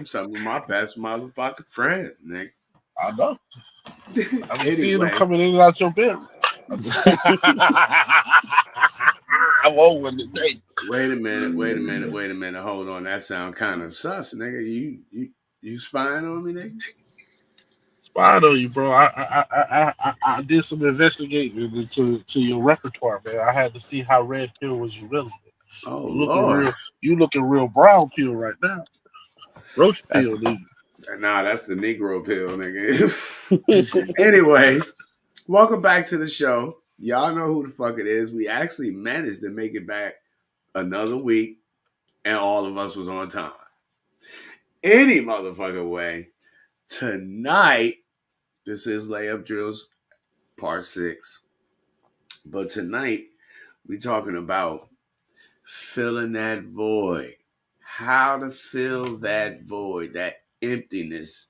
them some of my best motherfucking friends, nigga. I know. I be seeing them Anyway, coming in and out your bedroom. I'm over today. wait a minute. Hold on, that sound kind of sus, nigga. You spying on me, nigga? Spying on you, bro. I did some investigating into your repertoire, man. I had to see how red pill was you really. Oh You looking Lord, real. You looking real brown pill right now. Roach that's pill, dude. that's the Negro pill, nigga. Anyway, welcome back to the show. Y'all know who the fuck it is. We actually managed to make it back another week, and all of us was on time. Any motherfucking way. Tonight, this is Layup Drills Part 6. But tonight, we talking about filling that void. How to fill that void, that emptiness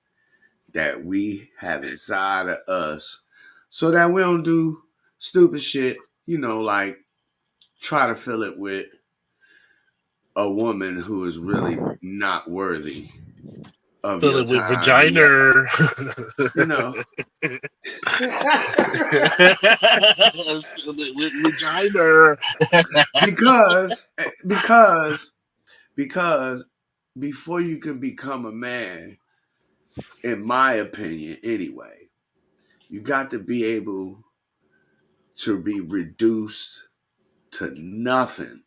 that we have inside of us so that we don't do stupid shit, like try to fill it with a woman who is really not worthy of Fill your it with time and your, vagina. you know. Fill it with vagina. because because because before you can become a man, in my opinion anyway, you got to be able to be reduced to nothing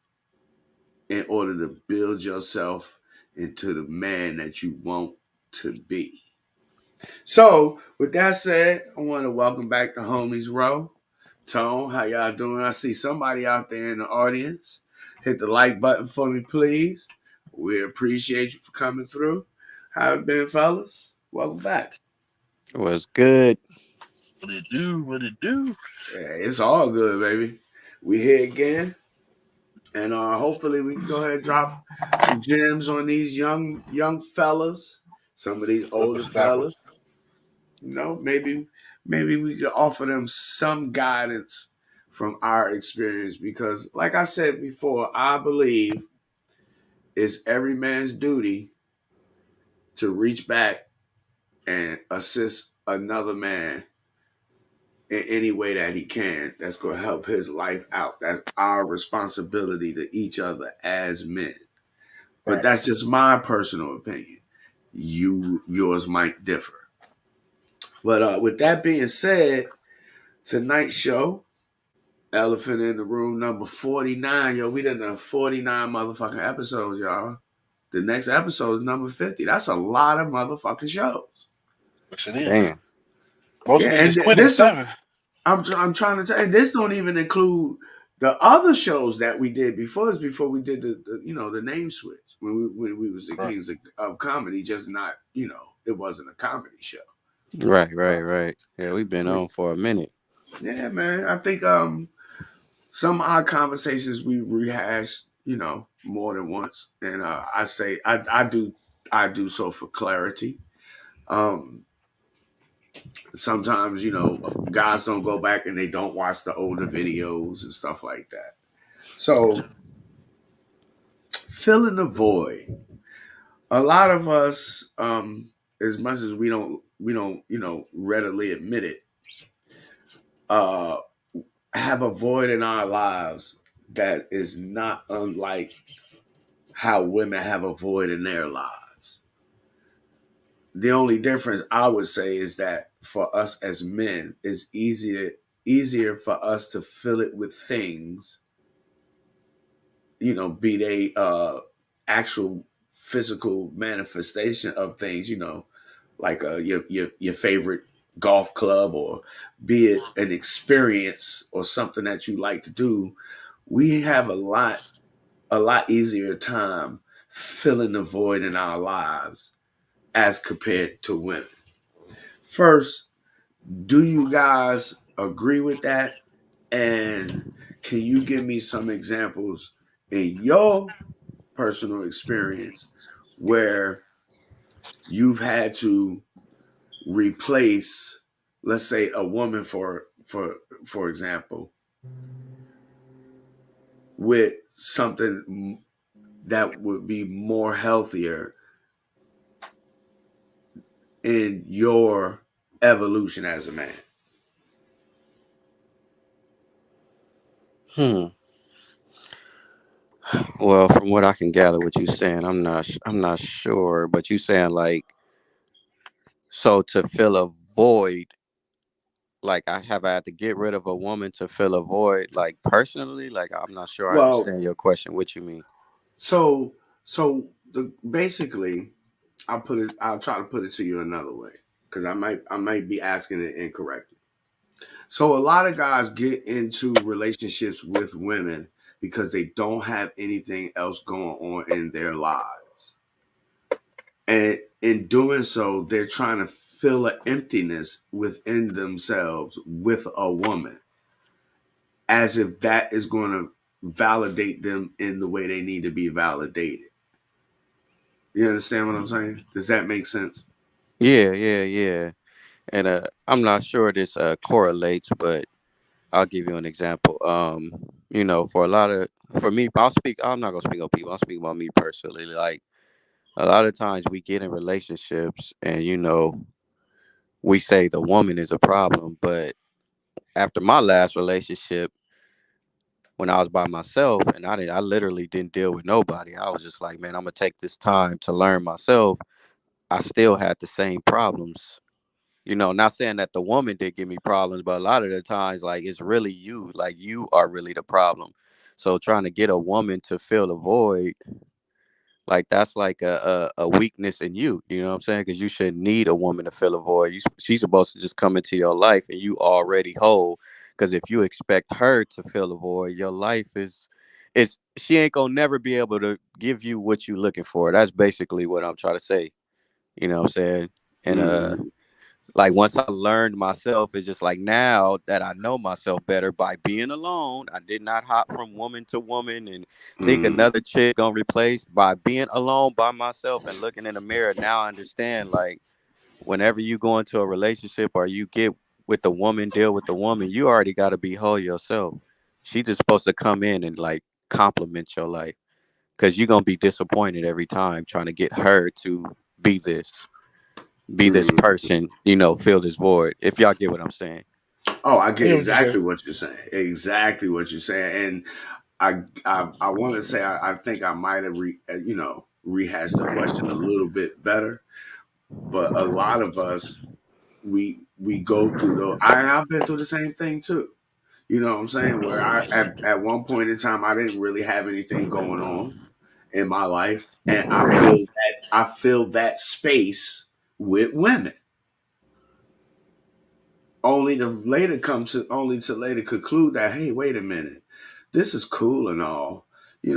in order to build yourself into the man that you want to be. So, with that said, I want to welcome back the homies row. Tone, how y'all doing? I see somebody out there in the audience. Hit the like button for me, please. We appreciate you for coming through. How it been, fellas? Welcome back. Was good. What it do? What it do? Yeah, it's all good, baby. We here again, and hopefully we can go ahead and drop some gems on these young fellas. Some of these older Whippersnappers. fellas. Maybe we could offer them some guidance from our experience because, like I said before, I believe it's every man's duty to reach back and assist another man in any way that he can. That's going to help his life out. That's our responsibility to each other as men. But Right. that's just my personal opinion. Yours might differ. But with that being said, tonight's show, Elephant in the Room number 49. Yo, we done 49 motherfucking episodes, y'all. The next episode is number 50. That's a lot of motherfucking shows. Yes, it is. Damn. Most Yeah, and niggas quit at this don't, 7. I'm trying to tell you, this don't even include the other shows that we did before this, before we did the name switch when we was the Right. Kings of Comedy, just not, it wasn't a comedy show. Right, Right. right, right. Yeah, we've been on for a minute. Yeah, man. I think some odd conversations we rehash, more than once, and I say I do so for clarity. Um, Sometimes guys don't go back and they don't watch the older videos and stuff like that. So filling the void. A lot of us, as much as we don't readily admit it, uh, have a void in our lives that is not unlike how women have a void in their lives. The only difference I would say is that for us as men, it's easier for us to fill it with things, be they actual physical manifestation of things, like your favorite golf club, or be it an experience or something that you like to do. We have a lot easier time filling the void in our lives as compared to women. First, do you guys agree with that? And can you give me some examples in your personal experience where you've had to replace, let's say, a woman for example, with something that would be more healthier in your evolution as a man? Hmm. Well, from what I can gather, what you saying, I'm not sure, but you saying like, so to fill a void, like I had to get rid of a woman to fill a void, like personally, like I'm not sure I Well, understand your question. What you mean? so the basically, I'll try to put it to you another way because I might be asking it incorrectly. So a lot of guys get into relationships with women because they don't have anything else going on in their lives. And in doing so, they're trying to fill an emptiness within themselves with a woman, as if that is going to validate them in the way they need to be validated. You understand what I'm saying? Does that make sense? Yeah, yeah, yeah. And I'm not sure this correlates, but I'll give you an example. For a lot of for me, I'm not gonna speak on people. I'm speaking about me personally. Like a lot of times we get in relationships and we say the woman is a problem, but after my last relationship, when I was by myself and I literally didn't deal with nobody. I was just like, man, I'm gonna take this time to learn myself. I still had the same problems. Not saying that the woman did give me problems, but a lot of the times, like it's really you, like you are really the problem. So trying to get a woman to fill a void, like that's like a weakness in you. You know what I'm saying? Because you shouldn't need a woman to fill a void. She's supposed to just come into your life and you already whole. Because if you expect her to fill a void, your life is she ain't gonna never be able to give you what you looking for. That's basically what I'm trying to say. You know what I'm saying? And Mm-hmm. like once I learned myself, it's just like now that I know myself better by being alone, I did not hop from woman to woman and think Mm-hmm. another chick gonna replace. By being alone by myself and looking in the mirror, now I understand like whenever you go into a relationship or you get with the woman, deal with the woman, you already gotta be whole yourself. She just supposed to come in and like compliment your life. Cause you're gonna be disappointed every time trying to get her to be this be this Mm-hmm. person, fill this void. If y'all get what I'm saying. Oh, I I get get what you say. exactly what you're saying. Exactly what you're saying. And I want to say I think I might have rehashed the question a little bit better, but a lot of us we go through those. I've been through the same thing too. You know what I'm saying? Where at one point in time I didn't really have anything going on in my life, and I feel that space with women, only to later conclude that, hey, wait a minute, this is cool and all, and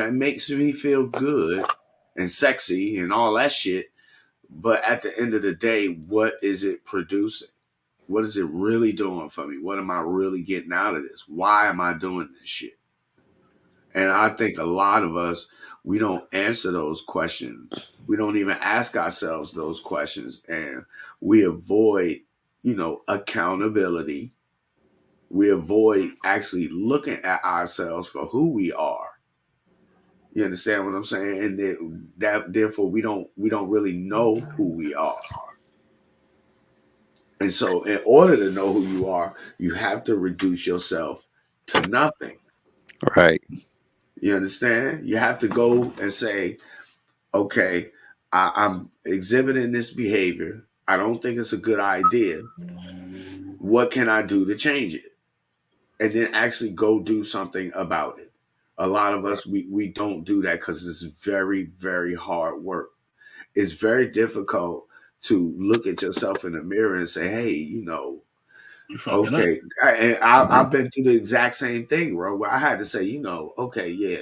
it makes me feel good and sexy and all that shit. But at the end of the day, what is it producing? What is it really doing for me? What am I really getting out of this? Why am I doing this shit? And I think a lot of us, we don't answer those questions. We don't even ask ourselves those questions. And we avoid, accountability. We avoid actually looking at ourselves for who we are. You understand what I'm saying? And that therefore we don't really know who we are. And so in order to know who you are, you have to reduce yourself to nothing. Right. You understand? You have to go and say, okay, I'm exhibiting this behavior. I don't think it's a good idea. What can I do to change it? And then actually go do something about it. A lot of Right. us, we don't do that because it's very, very hard work. It's very difficult to look at yourself in the mirror and say, hey, You fucking up. okay. I've been through the exact same thing, bro, where I had to say, okay, yeah,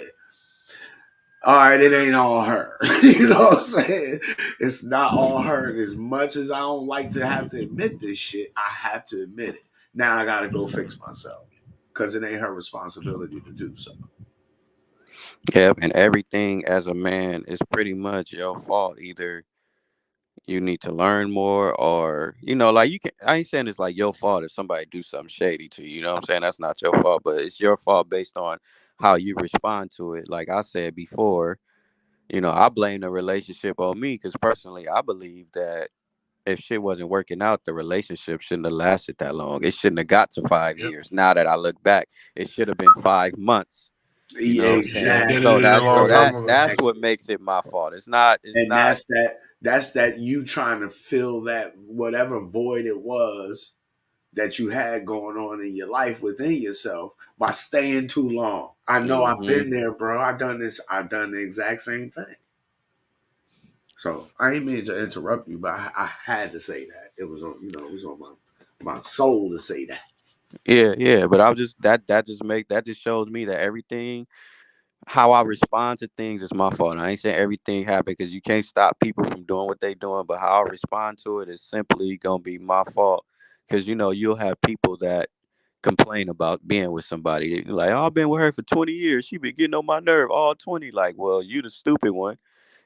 all right, it ain't all her. You know what I'm saying? It's not all her. And as much as I don't like to have to admit this shit, I have to admit it. Now I got to go fix myself because it ain't her responsibility to do so. Yep. And everything as a man is pretty much your fault. Either you need to learn more or, like you can I ain't saying it's like your fault if somebody do something shady to you. You know what I'm saying? That's not your fault, but it's your fault based on how you respond to it. Like I said before, I blame the relationship on me because personally I believe that if shit wasn't working out, the relationship shouldn't have lasted that long. It shouldn't have got to five Yep. years. Now that I look back, it should have been 5 months. You know Yeah, what I'm You should have saying? ended So exactly. it a that's long so time that ago. that's Exactly. what makes it my fault. It's not. It's And not. that's that you trying to fill that whatever void it was that you had going on in your life within yourself by staying too long. I know I've Hmm. been there, bro. I done this. I done the exact same thing. So I didn't mean to interrupt you, but I had to say that. It was on, it was on my soul to say that. Yeah, yeah. But I'll just that just shows me that everything how I respond to things is my fault. I ain't saying everything happened because you can't stop people from doing what they doing, but how I respond to it is simply gonna be my fault. Because you'll have people that complain about being with somebody. They like, oh, I've been with her for 20 years. She been getting on my nerve all 20. Like, well, you the stupid one.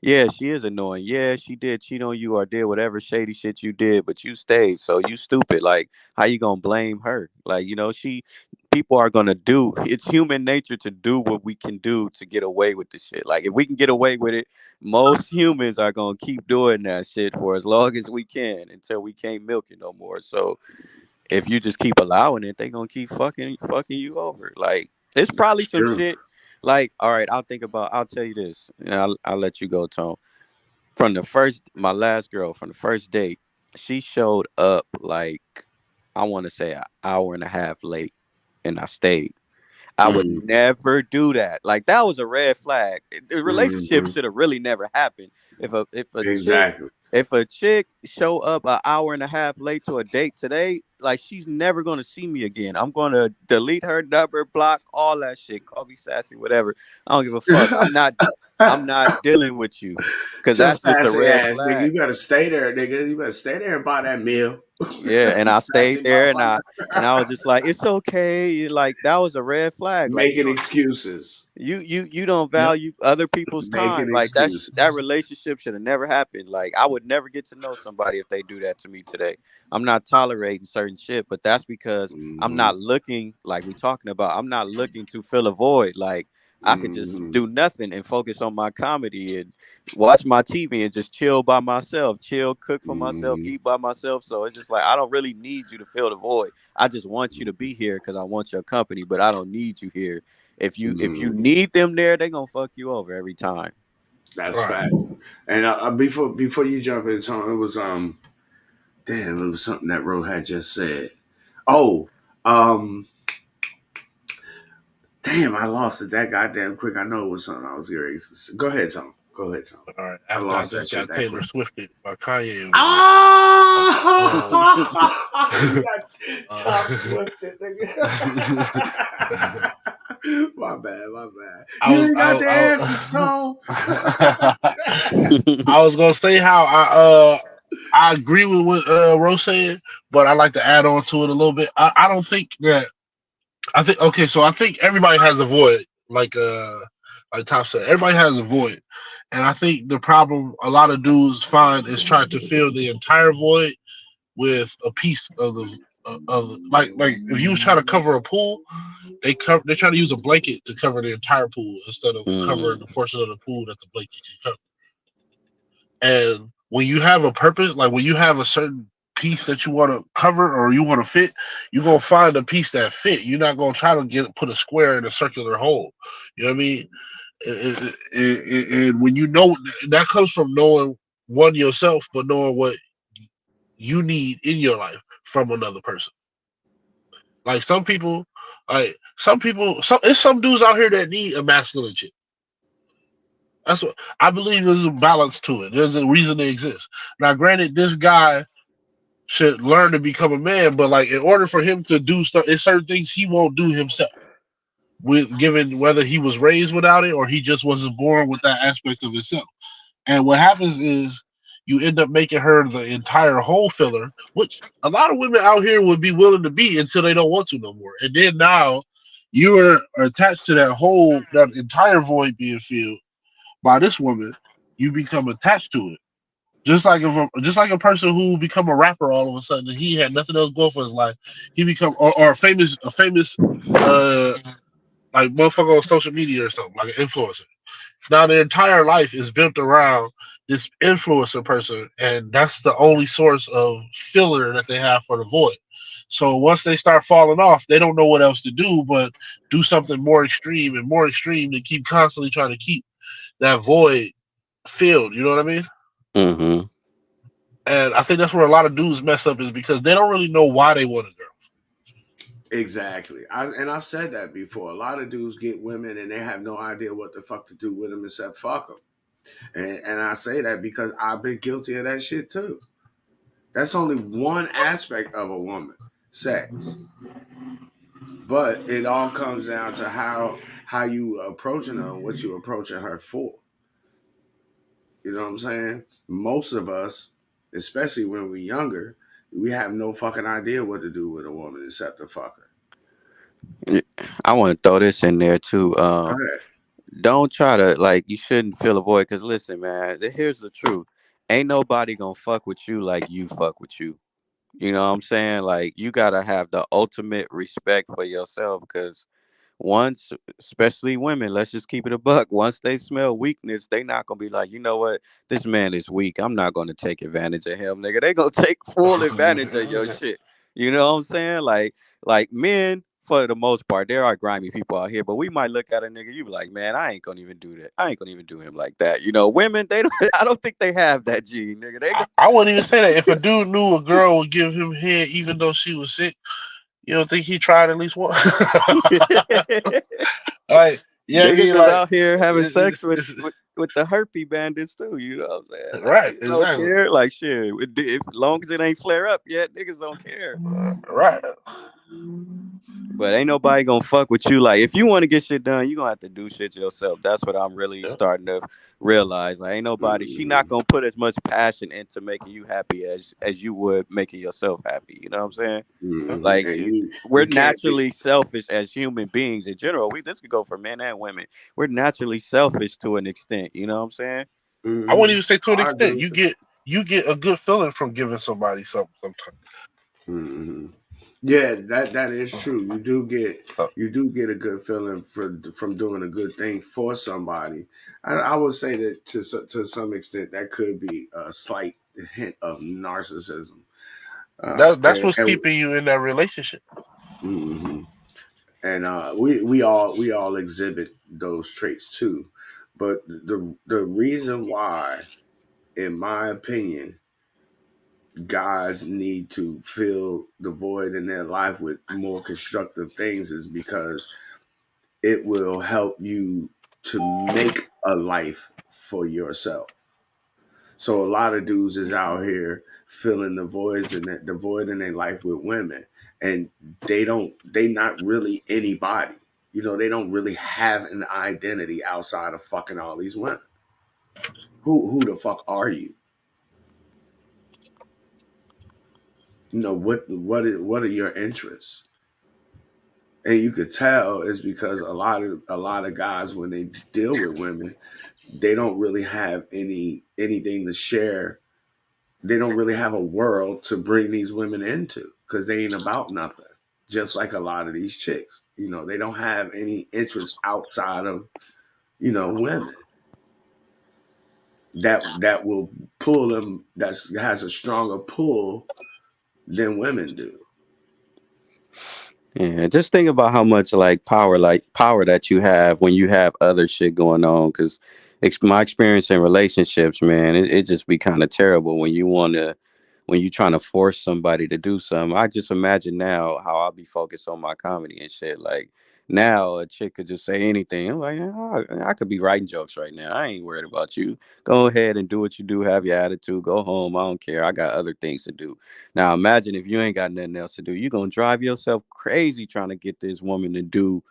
Yeah, she is annoying. Yeah, she did cheat on you or did whatever shady shit you did, but you stayed. So you stupid. Like, how you gonna blame her? Like, people are gonna do it's human nature to do what we can do to get away with the shit. Like if we can get away with it, most humans are gonna keep doing that shit for as long as we can until we can't milk it no more. So if you just keep allowing it, they gonna keep fucking you over. Like it's probably It's some true. shit. Like, all right, I'll tell you this, and I'll let you go, Tone. From my last girl, from the first date, she showed up like I want to say an hour and a half late, and I stayed. I would Mm, never do that. Like that was a red flag. The relationship hmm should have really never happened. Exactly. If a chick show up an hour and a half late to a date today, like she's never gonna see me again. I'm gonna delete her number, block all that shit. Call me sassy, whatever. I don't give a fuck. I'm not dealing with you because Just that's just a sassy red ass nigga. flag. You better stay there, nigga. You better stay there and buy that meal. Yeah, and I stayed Sassy there, and I motherfucker. was just like, it's okay. Like that was a red flag. Like Making excuses. you don't Yep. value other people's time. Making Like that excuses. relationship should have never happened. Like I would never get to know somebody if they do that to me today. I'm not tolerating certain shit, but that's because I'm Hmm not looking like we talking about. I'm not looking to fill a void. Like I could just hmm do nothing and focus on my comedy and watch my TV and just chill by myself, chill, cook for myself, hmm eat by myself. So it's just like I don't really need you to fill the void. I just want you to be here because I want your company, but I don't need you here. If you hmm need them there, they gonna fuck you over every time. That's Right. facts. And before you jump in, Tony, it was damn, it was something that Ro had just said. Oh, um, damn, I lost it that goddamn quick. I know it was something I was going to go ahead, Tom. Go ahead, Tom. All right. I After I lost that just shit got that Taylor quick. Swifted by Kanye over here. Um, Oh, you got top Swifted, uh, nigga. My bad, my bad. I You was ain't I got was the answers, Tom. I was gonna say how I agree with what Rose said, but I like to add on to it a little bit. I don't think that I think okay, so I think everybody has a void, like Top said, everybody has a void, and I think the problem a lot of dudes find is trying to fill the entire void with a piece of the of like if you was trying to cover a pool, they try to use a blanket to cover the entire pool instead of covering Mm, the portion of the pool that the blanket can cover. And when you have a purpose, like when you have a certain piece that you want to cover or you want to fit, you're gonna find a piece that fit. You're not gonna try to put a square in a circular hole. You know what I mean? And when you know that comes from knowing one yourself, but knowing what you need in your life from another person. Like there's some dudes out here that need a masculine chick. That's what I believe. There's a balance to it. There's a reason they exist. Now, granted, this guy should learn to become a man, but like in order for him to do stuff, there's certain things he won't do himself. With given whether he was raised without it or he just wasn't born with that aspect of himself. And what happens is you end up making her the entire hole filler, which a lot of women out here would be willing to be until they don't want to no more. And then now you are attached to that whole that entire void being filled by this woman. You become attached to it. Just like a person who become a rapper all of a sudden and he had nothing else going for his life, he become or a famous uh like motherfucker on social media or something, like an influencer. Now their entire life is built around this influencer person, and that's the only source of filler that they have for the void. So once they start falling off, they don't know what else to do but do something more extreme and more extreme to keep constantly trying to keep that void filled. You know what I mean? Mm-hmm. And I think that's where a lot of dudes mess up is because they don't really know why they want a girl. Exactly. I've said that before. A lot of dudes get women and they have no idea what the fuck to do with them except fuck them. And I say that because I've been guilty of that shit too. That's only one aspect of a woman, sex. But it all comes down to how you approaching her and what you approaching her for. You know what I'm saying? Most of us, especially when we're younger, we have no fucking idea what to do with a woman except to fuck her. I want to throw this in there too. Go ahead. Don't try to like. You shouldn't feel a void. Cause listen, man. Here's the truth. Ain't nobody gonna fuck with you like you fuck with you. You know what I'm saying? Like you gotta have the ultimate respect for yourself. Cause once, especially women, let's just keep it a buck. Once they smell weakness, they not gonna be like, you know what, this man is weak. I'm not gonna take advantage of him, nigga. They gonna take full advantage of your shit. You know what I'm saying? Like men, for the most part, there are grimy people out here, but we might look at a nigga, you be like, man, I ain't gonna even do that. I ain't gonna even do him like that. You know, women, they don't. I don't think they have that gene, nigga. They I wouldn't even say that. If a dude knew a girl would give him head even though she was sick, you don't think he tried at least one? Like, yeah, I Niggas mean, is like, out here having sex with, it's with the herpy bandits too. You know what I'm saying? Like right, niggas don't exactly, care. Like shit, if as long as it ain't flare up yet, niggas don't care. right. But ain't nobody gonna fuck with you. Like if you want to get shit done, you gonna have to do shit yourself. That's what I'm really Yeah. starting to realize. Like ain't nobody. She Mm-hmm. not gonna put as much passion into making you happy as you would making yourself happy. You know what I'm saying? Mm-hmm. Like And we're you can't be. naturally selfish as human beings in general. We this could go for men and women. We're naturally selfish to an extent. You know what I'm saying? I wouldn't Mm-hmm. even say to an I agree extent. with You get a good feeling from giving somebody something sometimes. you. Mm-hmm. Yeah, that is true. You do get a good feeling from doing a good thing for somebody. I would say that to some extent that could be a slight hint of narcissism. That's what's keeping you in that relationship. Mhm. And we all exhibit those traits too. But the reason why, in my opinion, guys need to fill the void in their life with more constructive things is because it will help you to make a life for yourself. So a lot of dudes is out here filling the void in their life with women, and they not really anybody. You know, they don't really have an identity outside of fucking all these women. Who the fuck are you? You know what are your interests? And you could tell is because a lot of guys when they deal with women, they don't really have anything to share. They don't really have a world to bring these women into because they ain't about nothing. Just like a lot of these chicks, you know, they don't have any interest outside of women that will pull them. That has a stronger pull than women do. Yeah, just think about how much like power that you have when you have other shit going on. Because my experience in relationships, man, it just be kind of terrible when you want to when you trying to force somebody to do something. I just imagine now how I'll be focused on my comedy and shit. Like now, a chick could just say anything. I'm like, "Oh, I could be writing jokes right now. I ain't worried about you. Go ahead and do what you do. Have your attitude. Go home. I don't care. I got other things to do." Now imagine if you ain't got nothing else to do. You're gonna drive yourself crazy trying to get this woman to do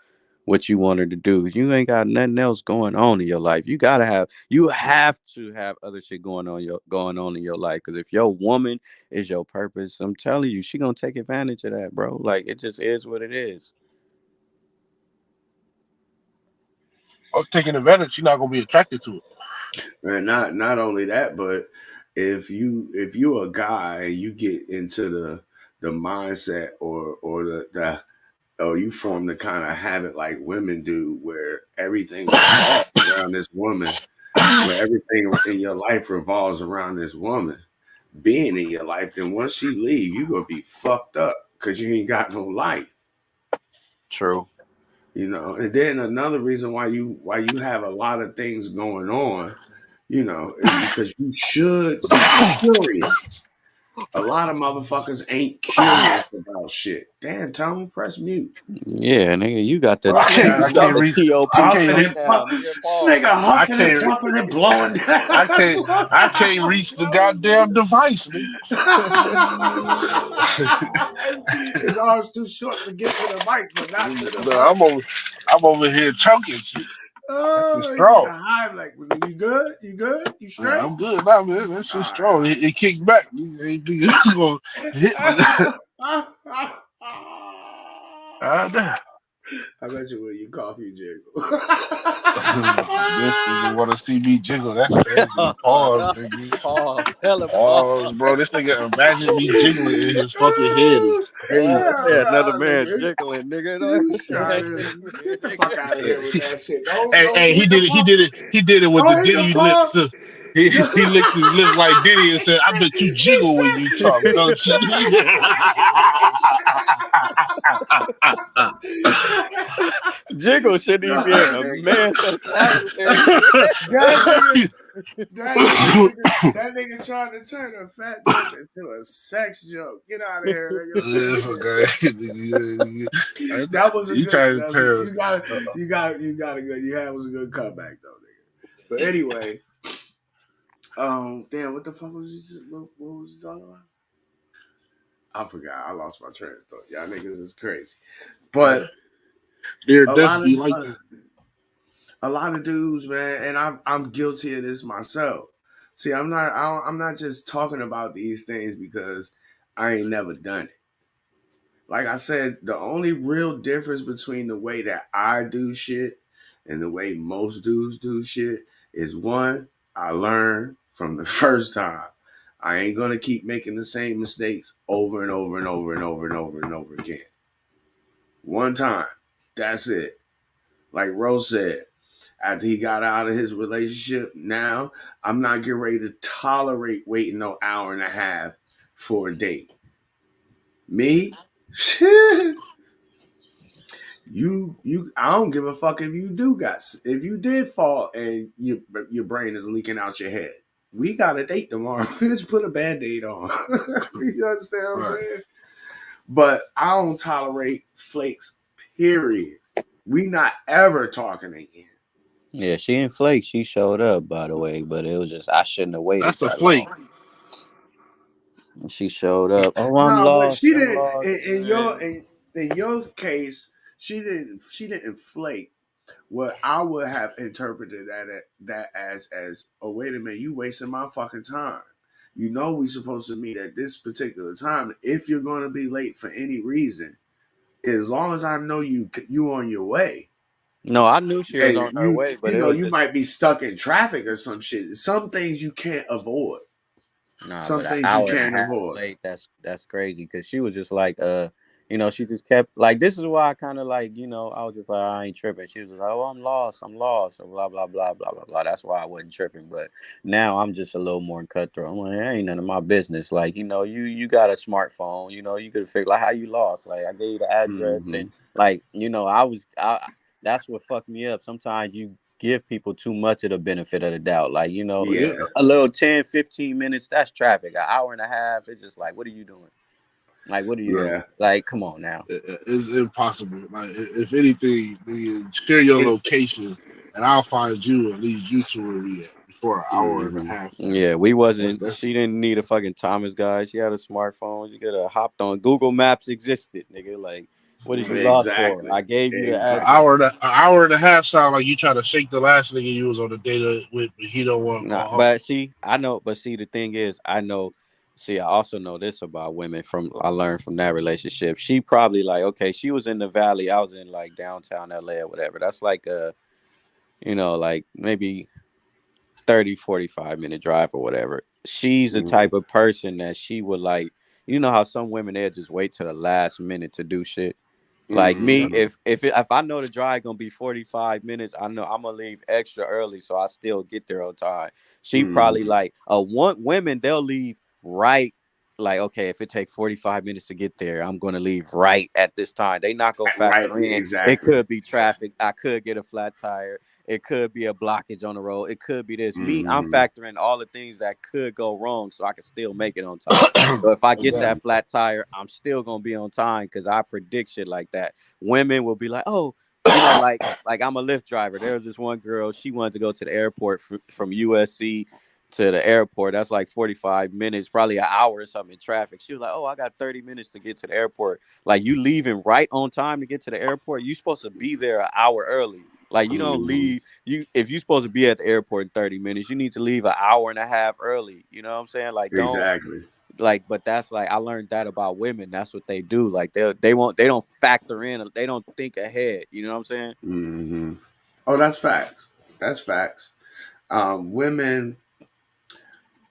what you want her to do. You ain't got nothing else going on in your life. You have to have other shit going on in your life. Cause if your woman is your purpose, I'm telling you, she gonna take advantage of that, bro. Like it just is what it is. Or taking advantage, you're not gonna be attracted to it. And not only that, but if you're a guy and you get into the mindset or the or you form the kind of habit like women do where everything revolves around this woman, where everything in your life revolves around this woman being in your life, then once she leave, you gonna be fucked up because you ain't got no life. True. And then another reason why you have a lot of things going on, is because you should be curious. A lot of motherfuckers ain't curious about shit. Damn, Tone, press mute. Yeah, nigga, you got the Bro, God I you got can't the damn. reach. I T.O.P. can't Huffing reach. shit and down, puffing. nigga. This Pause. nigga I huffing and can't. puffing and blowing down. I can't. I can't reach the goddamn device, nigga. His arm's too short to get to the mic, but not to the No, button. I'm over here choking shit. That shit Oh, he get strong. the high like, you good? You good? You straight? I'm good now, man. That All shit strong. right. It kicked back. It ain't think it's gonna hit my. Ah, nah. I bet you will. You coffee jiggle. This nigga wanna see me jiggle. That's crazy. Pause, nigga. Pause. Hella Pause, pause. bro. This nigga imagine me jiggling in his fucking head is crazy. I said another Nah, man nigga. jiggling, nigga. You That trying shit to weird, get the fuck out of here with that shit. Don't Hey, don't he hit the did it. He pump. did it. He did it with the Don't hit the Diddy lips. pump. Too. He licked his lips like Diddy and said, "I bet you He jiggle when you talk, said, don't you?" Jiggle shouldn't even be in nah, a nigga. man's vocabulary. That nigga, that nigga trying to turn a fat joke into a sex joke. Get out of here, nigga, with that Okay. shit. That was a You good. trying to turn? You got a good. You had was a good comeback though, nigga. But anyway, damn, what the fuck was what was you talking about? I forgot. I lost my train of thought. Y'all niggas is crazy. But Near a death lot of be like that. a lot of dudes, man, and I'm guilty of this myself. See, I'm not just talking about these things because I ain't never done it. Like I said, the only real difference between the way that I do shit and the way most dudes do shit is one, I learn from the first time. I ain't gonna keep making the same mistakes over and over and over and over and over and over again. One time. That's it. Like Rose said, after he got out of his relationship, now I'm not getting ready to tolerate waiting no hour and a half for a date. Me? I don't give a fuck if you do if you did fall and your brain is leaking out your head. We got a date tomorrow. Just put a band-aid on. You understand what I'm Right. saying? But I don't tolerate flakes, period. We not ever talking again. Yeah, she ain't flake. She showed up, by the way, but it was just I shouldn't have waited That's the that flake. long. She showed up. Oh, I'm No, but lost. she I'm didn't. lost. In your case, she didn't flake. What I would have interpreted that as, oh, wait a minute, you wasting my fucking time. You know we supposed to meet at this particular time. If you're going to be late for any reason, as long as I know you on your way, No, I knew she was and on her you way, but you it know was you just might be stuck in traffic or some shit. Some things you can't avoid. nah. Some But an things you hour and a can't half avoid. late. That's crazy because she was just like she just kept like this is why I kind of like I was just like I ain't tripping. She was like, oh, I'm lost, or blah blah blah blah blah blah. That's why I wasn't tripping. But now I'm just a little more cutthroat. I'm like, that ain't none of my business. Like you got a smartphone. You could figure like how you lost. Like I gave you the address Mm-hmm. and like I that's what fucked me up. Sometimes you give people too much of the benefit of the doubt. Like, Yeah. Yeah, a little 10, 15 minutes, that's traffic. An hour and a half, it's just like, what are you doing? Like, what are you doing? yeah. Like, come on now. It's impossible. Like, if anything, nigga, share your It's location, and I'll find you and lead you to where we at before an hour and a mm-hmm. half pass. Yeah, That's she didn't need a fucking Thomas guide. She had a smartphone. You could have hopped on Google Maps existed, nigga. Like, what did you lost for? Exactly. I gave you the an Exactly. address. hour and a half sound like you trying to shake the last nigga you was on the data with, but he don't want to go Nah, home. but see, I know, but see, the thing is, I also know this about women I learned from that relationship. She probably like, okay, she was in the valley, I was in like downtown LA or whatever. That's like like maybe 30, 45 minute drive or whatever. She's the Mm-hmm. type of person that she would like, how some women they just wait till the last minute to do shit. Like me, Mm-hmm. if I know the drive gonna be 45 minutes, I know I'm gonna leave extra early so I still get there on time. She probably Mm-hmm. like one women they'll leave right. Like, okay, if it take 45 minutes to get there, I'm gonna leave right at this time. They not gonna Right, factor in. It exactly. could be traffic. I could get a flat tire. It could be a blockage on the road. It could be this. Me, I'm Mm-hmm. factoring all the things that could go wrong so I can still make it on time. So if I get Exactly. that flat tire, I'm still gonna be on time because I predict shit like that. Women will be like, oh, like I'm a Lyft driver. There was this one girl. She wanted to go to the airport from USC to the airport. That's like 45 minutes, probably an hour or something in traffic. She was like, oh, I got 30 minutes to get to the airport. Like, you leaving right on time to get to the airport. You supposed to be there an hour early. Like, you don't Mm-hmm. leave you if you're supposed to be at the airport in 30 minutes, you need to leave an hour and a half early. You know what I'm saying? Like, don't Exactly. like, but that's like I learned that about women. That's what they do. Like they don't factor in, they don't think ahead. You know what I'm saying? Mm-hmm. Oh, that's facts. That's facts. Women,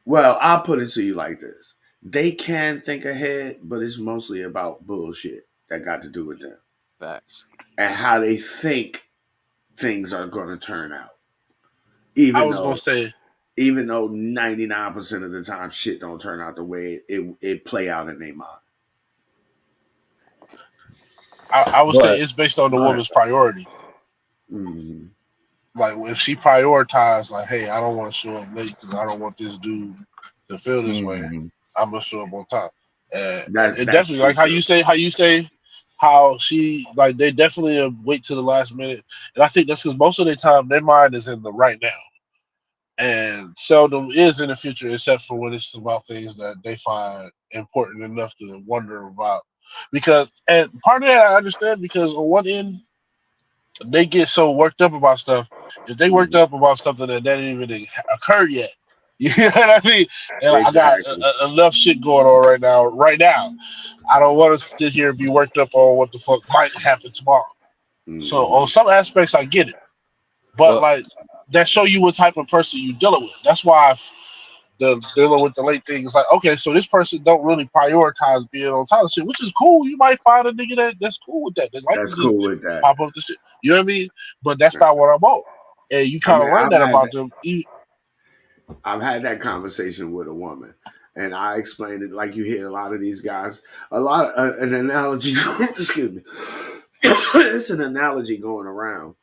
well, I'll put it to you like this. They can think ahead, but it's mostly about bullshit that got to do with them Facts. and how they think things are going to turn out. I Even was gonna though, say, 99% of the time shit don't turn out the way it play out in their mind. I would say But it's based on the Go ahead. woman's priority. Mm-hmm. Like if she prioritized, like, hey, I don't want to show up late because I don't want this dude to feel this way. Mm-hmm. I'm gonna show up on time. And That's definitely, true like too. how you say, how she like they definitely wait to the last minute. And I think that's because most of the time their mind is in the right now, and seldom is in the future, except for when it's about things that they find important enough to wonder about. Because and part of that I understand because on one end they get so worked up about stuff. If they worked Mm-hmm. up about something that didn't even occurred yet, you know what I mean? And like, I got Exactly. enough shit going on right now. Right now, I don't want to sit here and be worked up on what the fuck might happen tomorrow. So on Mm-hmm. some aspects, I get it, but well, like that show you what type of person you dealing with. That's why the dealing with the late thing is like, okay, so this person don't really prioritize being on time of shit, which is cool. You might find a nigga that's cool with that. They like to That's just cool with that. pop up the shit. You know what I mean? But that's not what I'm on. And you I kind mean, of learn that about them. I've had that conversation with a woman, and I explained it like you hear a lot of these guys. A lot of an analogy. Excuse me. It's an analogy going around,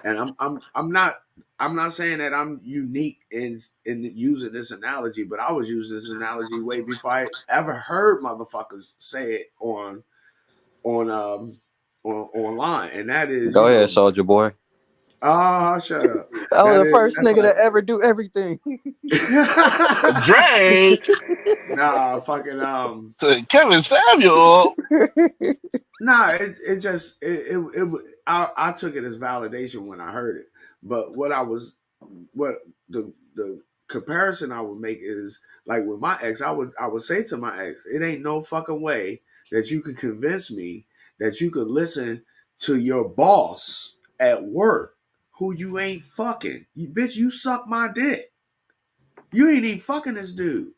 and I'm not saying that I'm unique in using this analogy, but I was using this analogy way before I ever heard motherfuckers say it on online, and that is, go ahead, Soldier Boy. shut up. I was That the is first that's nigga like to ever do everything. Drake, nah, fucking to Kevin Samuel. nah. It just I took it as validation when I heard it, but what the comparison I would make is like with my ex. I would say to my ex, it ain't no fucking way that you could convince me that you could listen to your boss at work who you ain't fucking. Bitch, you suck my dick. You ain't even fucking this dude.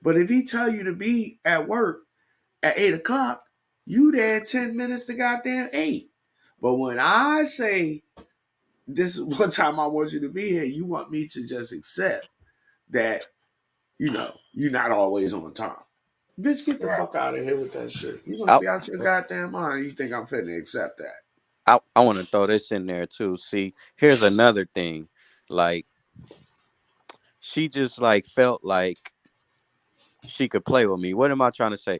But if he tell you to be at work at 8 o'clock, you there 10 minutes to goddamn 8. But when I say this is what time I want you to be here, you want me to just accept that, you're not always on time. Bitch, get the Right. fuck out of here with that shit. You must I be out your goddamn mind. You think I'm finna accept that. I want to throw this in there too. See, here's another thing. Like, she just like felt like she could play with me. What am I trying to say?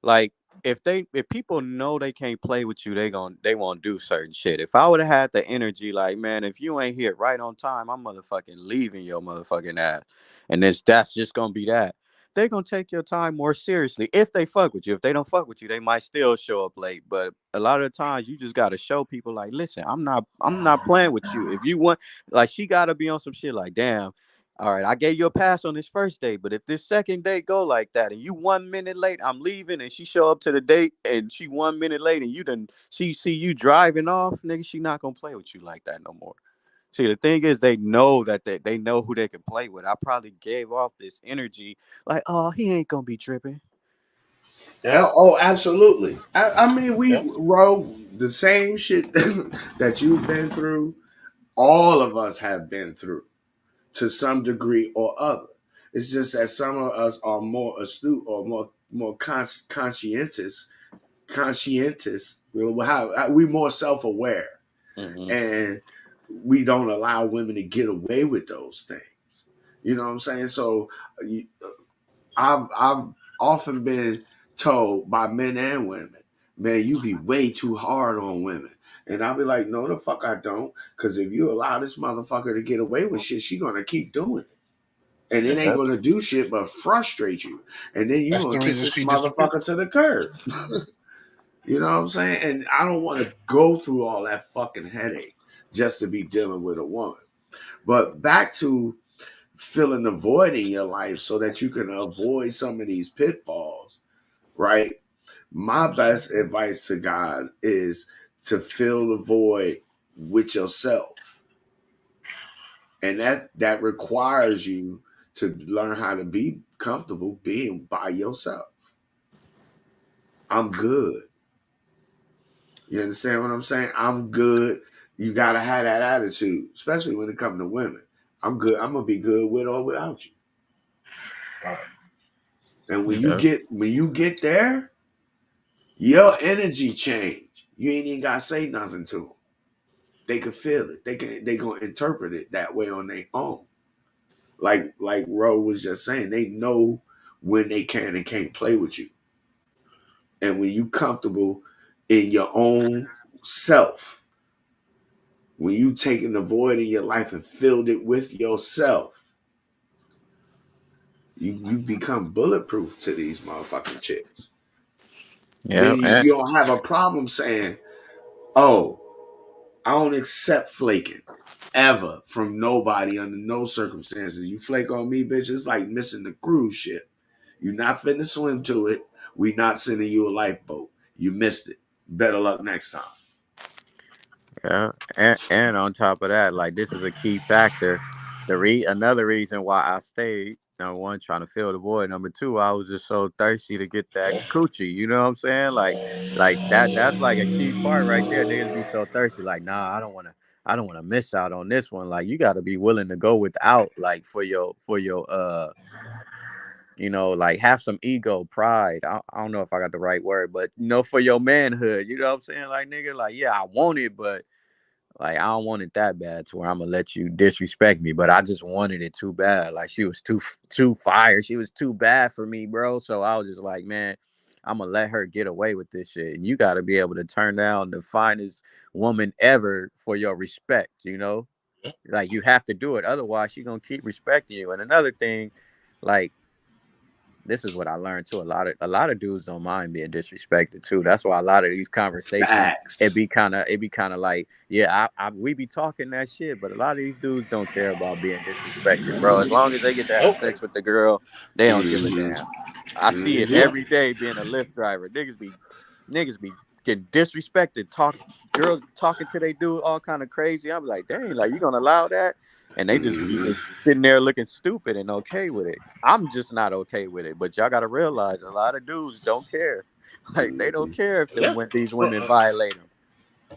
Like, if people know they can't play with you, they won't do certain shit. If I would have had the energy, like, man, if you ain't here right on time, I'm motherfucking leaving your motherfucking ass, and that's just gonna be that. They gonna take your time more seriously if they fuck with you. If they don't fuck with you, they might still show up late. But a lot of the times, you just gotta show people like, listen, I'm not playing with you. If you want, like, she gotta be on some shit like, damn. All right, I gave you a pass on this first date, but if this second date go like that and you 1 minute late, I'm leaving, and she show up to the date and she 1 minute late and she see you driving off, nigga, she not gonna play with you like that no more. See, the thing is, they know that they know who they can play with. I probably gave off this energy like, oh, he ain't gonna be tripping. Yep. Oh, absolutely. I mean, we Yep. wrote the same shit that you've been through. All of us have been through to some degree or other. It's just that some of us are more astute or more conscientious. We more self aware, Mm-hmm. and we don't allow women to get away with those things. You know what I'm saying? So I've often been told by men and women, man, you be way too hard on women. And I'll be like, no, the fuck I don't. Because if you allow this motherfucker to get away with shit, she gonna keep doing it. And it ain't Yep. gonna do shit but frustrate you. And then you That's gonna the kick reason this she disappeared. motherfucker to the curb. You know what I'm saying? And I don't want to go through all that fucking headache just to be dealing with a woman. But back to filling the void in your life so that you can avoid some of these pitfalls, right? My best advice to guys is to fill the void with yourself. And that requires you to learn how to be comfortable being by yourself. I'm good. You understand what I'm saying? I'm good. You gotta have that attitude, especially when it comes to women. I'm good. I'm gonna be good with or without you. Right. And Yeah. when you get there, your energy change. You ain't even gotta say nothing to them. They can feel it. They gonna interpret it that way on their own. Like Ro was just saying, they know when they can and can't play with you. And when you comfortable in your own self, when you taking the void in your life and filled it with yourself, you become bulletproof to these motherfucking chicks. Yeah, Then and you don't have a problem saying, "Oh, I don't accept flaking ever from nobody under no circumstances. You flake on me, bitch, it's like missing the cruise ship. You're not finna swim to it. We not sending you a lifeboat. You missed it. Better luck next time." yeah, and on top of that, like this is a key factor. Another reason why I stayed. Number one, trying to fill the void. Number two, I was just so thirsty to get that coochie. You know what I'm saying? Like that. That's like a key part right there. Niggas be so thirsty. Like, nah, I don't want to. I don't want to miss out on this one. Like, you got to be willing to go without, like, for your like have some ego, pride. I don't know if I got the right word, but for your manhood. You know what I'm saying? Like, nigga, like, yeah, I want it, but like I don't want it that bad to where I'm gonna let you disrespect me, but I just wanted it too bad. Like she was too fire. She was too bad for me, bro. So I was just like, man, I'm gonna let her get away with this shit. And you gotta be able to turn down the finest woman ever for your respect, Like you have to do it. Otherwise, she gonna keep respecting you. And another thing, like this is what I learned too. A lot of dudes don't mind being disrespected too. That's why a lot of these conversations Facts. it be kind of like, yeah, we be talking that shit, but a lot of these dudes don't care about being disrespected, bro. As long as they get to have Nope. sex with the girl, they don't give a Mm-hmm. damn. I see it Mm-hmm. Yep. every day being a Lyft driver. Niggas be getting disrespected. Girls talking to they dude all kind of crazy. I'm like, dang, like you gonna allow that? And they just be Mm-hmm. just sitting there looking stupid and okay with it. I'm just not okay with it. But y'all gotta realize a lot of dudes don't care. Like they don't care if Yeah. these Bro, women violate them.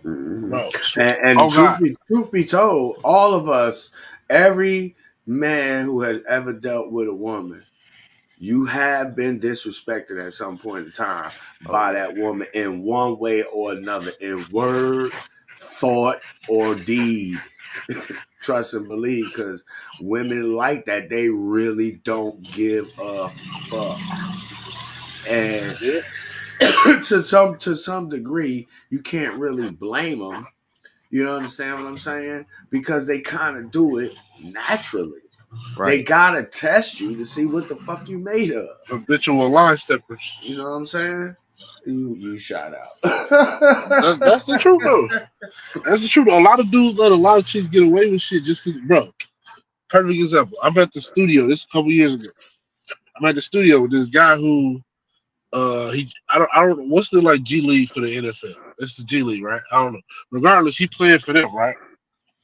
Mm-hmm. bro. And Oh God. truth be told, all of us, every man who has ever dealt with a woman, you have been disrespected at some point in time Oh by yeah. that woman in one way or another, in word, thought, or deed. Trust and believe, because women like that, they really don't give a fuck. And Yep. to some degree, you can't really blame them. You understand what I'm saying? Because they kind of do it naturally. They Right. gotta test you to see what the fuck you made of. Habitual line steppers. You know what I'm saying? You shot That's the truth though. out. That's the truth. A lot of dudes let a lot of chicks get away with shit just because, bro. Perfect example. I'm at the studio. This a couple years ago. I'm at the studio with this guy who I don't know what's the like G League for the NFL. It's the G League, right? I don't know. Regardless, he playing for them, right?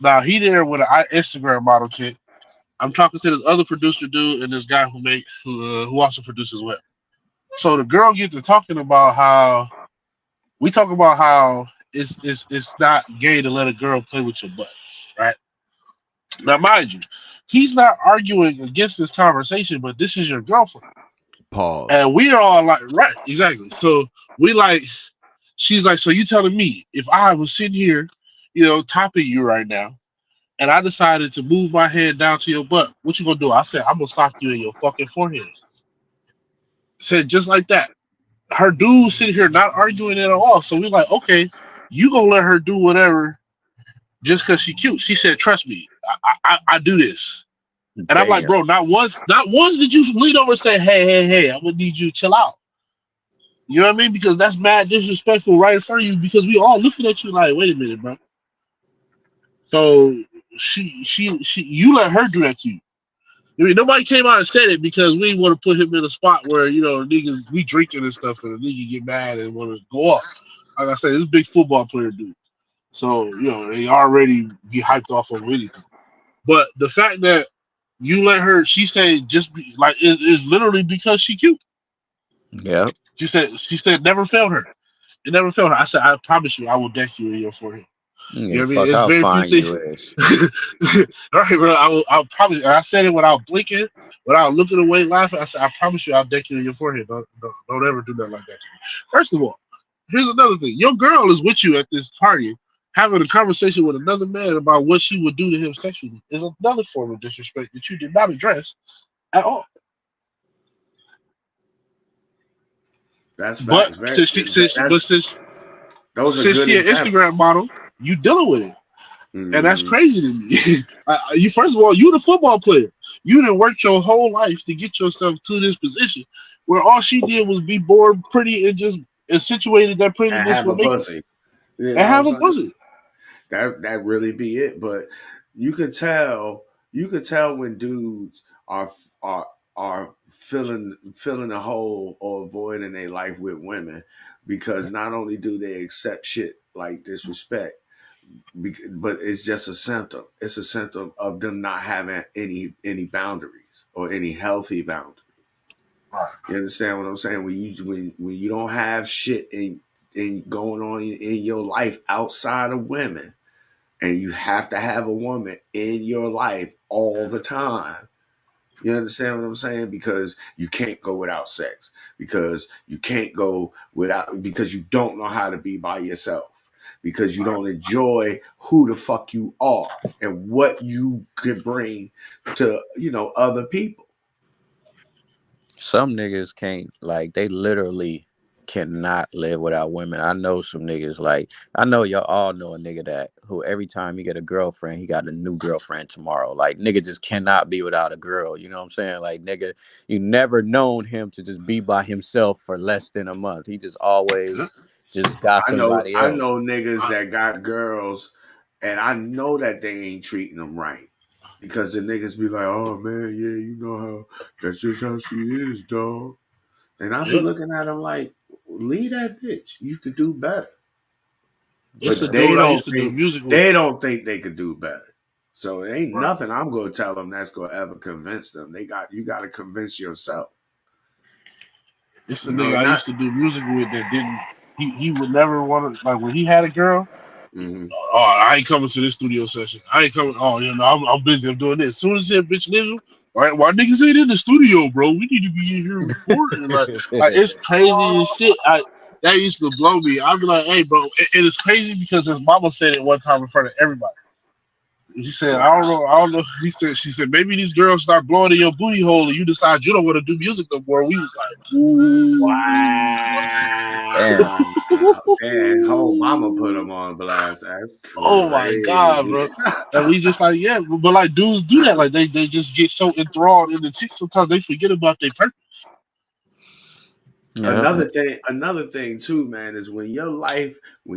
Now he there with an Instagram model kit. I'm talking to this other producer dude and this guy who also produced as well. So the girl get to talking about how we talk about how it's not gay to let a girl play with your butt, right? Now, mind you, he's not arguing against this conversation, but this is your girlfriend, Pause. and we are all like, right, exactly. So we like, she's like, so you telling me if I was sitting here, topping you right now, and I decided to move my head down to your butt, what you gonna do? I said, I'm gonna sock you in your fucking forehead. Said just like that. Her dude sitting here not arguing at all. So we like, okay, you gonna let her do whatever just because she cute. She said, trust me, I do this. And I'm like, Damn. bro, not once did you lean over and say, hey, I'm gonna need you to chill out. You know what I mean? Because that's mad disrespectful right in front of you because we all looking at you like, wait a minute, bro. So you let her do that to you. I mean, nobody came out and said it because we want to put him in a spot where, niggas, we drinking and stuff and the nigga get mad and want to go off. Like I said, this is a big football player dude. So, they already be hyped off of anything. But the fact that you let her, she said, just be like, is literally because she cute. Yep. She said, never failed her. It never failed her. I said, I promise you, I will deck you in your forehead. You Yeah, know what I mean? fuck It's how very few fine things. you is. All right, bro. I'll probably. And I said it without blinking, without looking away, laughing. I said, I promise you, I'll deck you in your forehead. Don't ever do nothing like that to me. First of all, here's another thing. Your girl is with you at this party, having a conversation with another man about what she would do to him sexually. Is another form of disrespect that you did not address at all. That's But facts. Very. since she, since but That's since those are since good she an examples. Instagram model, you dealing with it. And that's Hmm. crazy to me. You first of all, you the football player. You didn't work your whole life to get yourself to this position, where all she did was be born pretty and just accentuated that And prettiness have for a making pussy. You and know what I'm have a saying? pussy. That really be it. But you could tell when dudes are are filling a hole or avoiding their life with women because not only do they accept shit like disrespect, but it's just a symptom. It's a symptom of them not having any boundaries or any healthy boundaries. Right. You understand what I'm saying? When you don't have shit in going on in your life outside of women, and you have to have a woman in your life all the time. You understand what I'm saying? Because you can't go without sex. Because you can't go without because you don't know how to be by yourself. Because you don't enjoy who the fuck you are and what you could bring to, other people. Some niggas can't, like, they literally cannot live without women. I know some niggas, like, I know y'all all know a nigga that who every time he get a girlfriend, he got a new girlfriend tomorrow. Like, nigga just cannot be without a girl. You know what I'm saying? Like, nigga, you never known him to just be by himself for less than a month. He just Yeah. always just got I know somebody I else. know niggas I- that got girls and I know that they ain't treating them right. Because the niggas be like, oh man, yeah, you know how that's just how she is, dog. And I be yeah. looking at them like, leave that bitch. You could do better. It's a But Yeah. dude I used to do music with. they don't think they could do better. So it ain't Right. nothing I'm gonna tell them that's gonna ever convince them. You gotta convince yourself. It's a You know, nigga I not used to do music with that didn't. He would never want to like when he had a girl. mm-hmm. Oh, I ain't coming to this studio session. I ain't coming. Oh, I'm busy. I'm doing this. As soon as that bitch nigga, why niggas ain't in the studio, bro? We need to be in here recording. Like it's crazy as shit. That used to blow me. I'd be like, hey, bro, it is crazy because his mama said it one time in front of everybody. He said, Wow. I don't know. She said, maybe these girls start blowing in your booty hole and you decide you don't want to do music no more. We was like, Damn. Wow. And whole mama put them on blast. That's oh my God, crazy. bro. And we just like, yeah, but like dudes do that. Like they just get so enthralled in the chick sometimes they forget about their purpose. Yeah. Another thing too, man, is when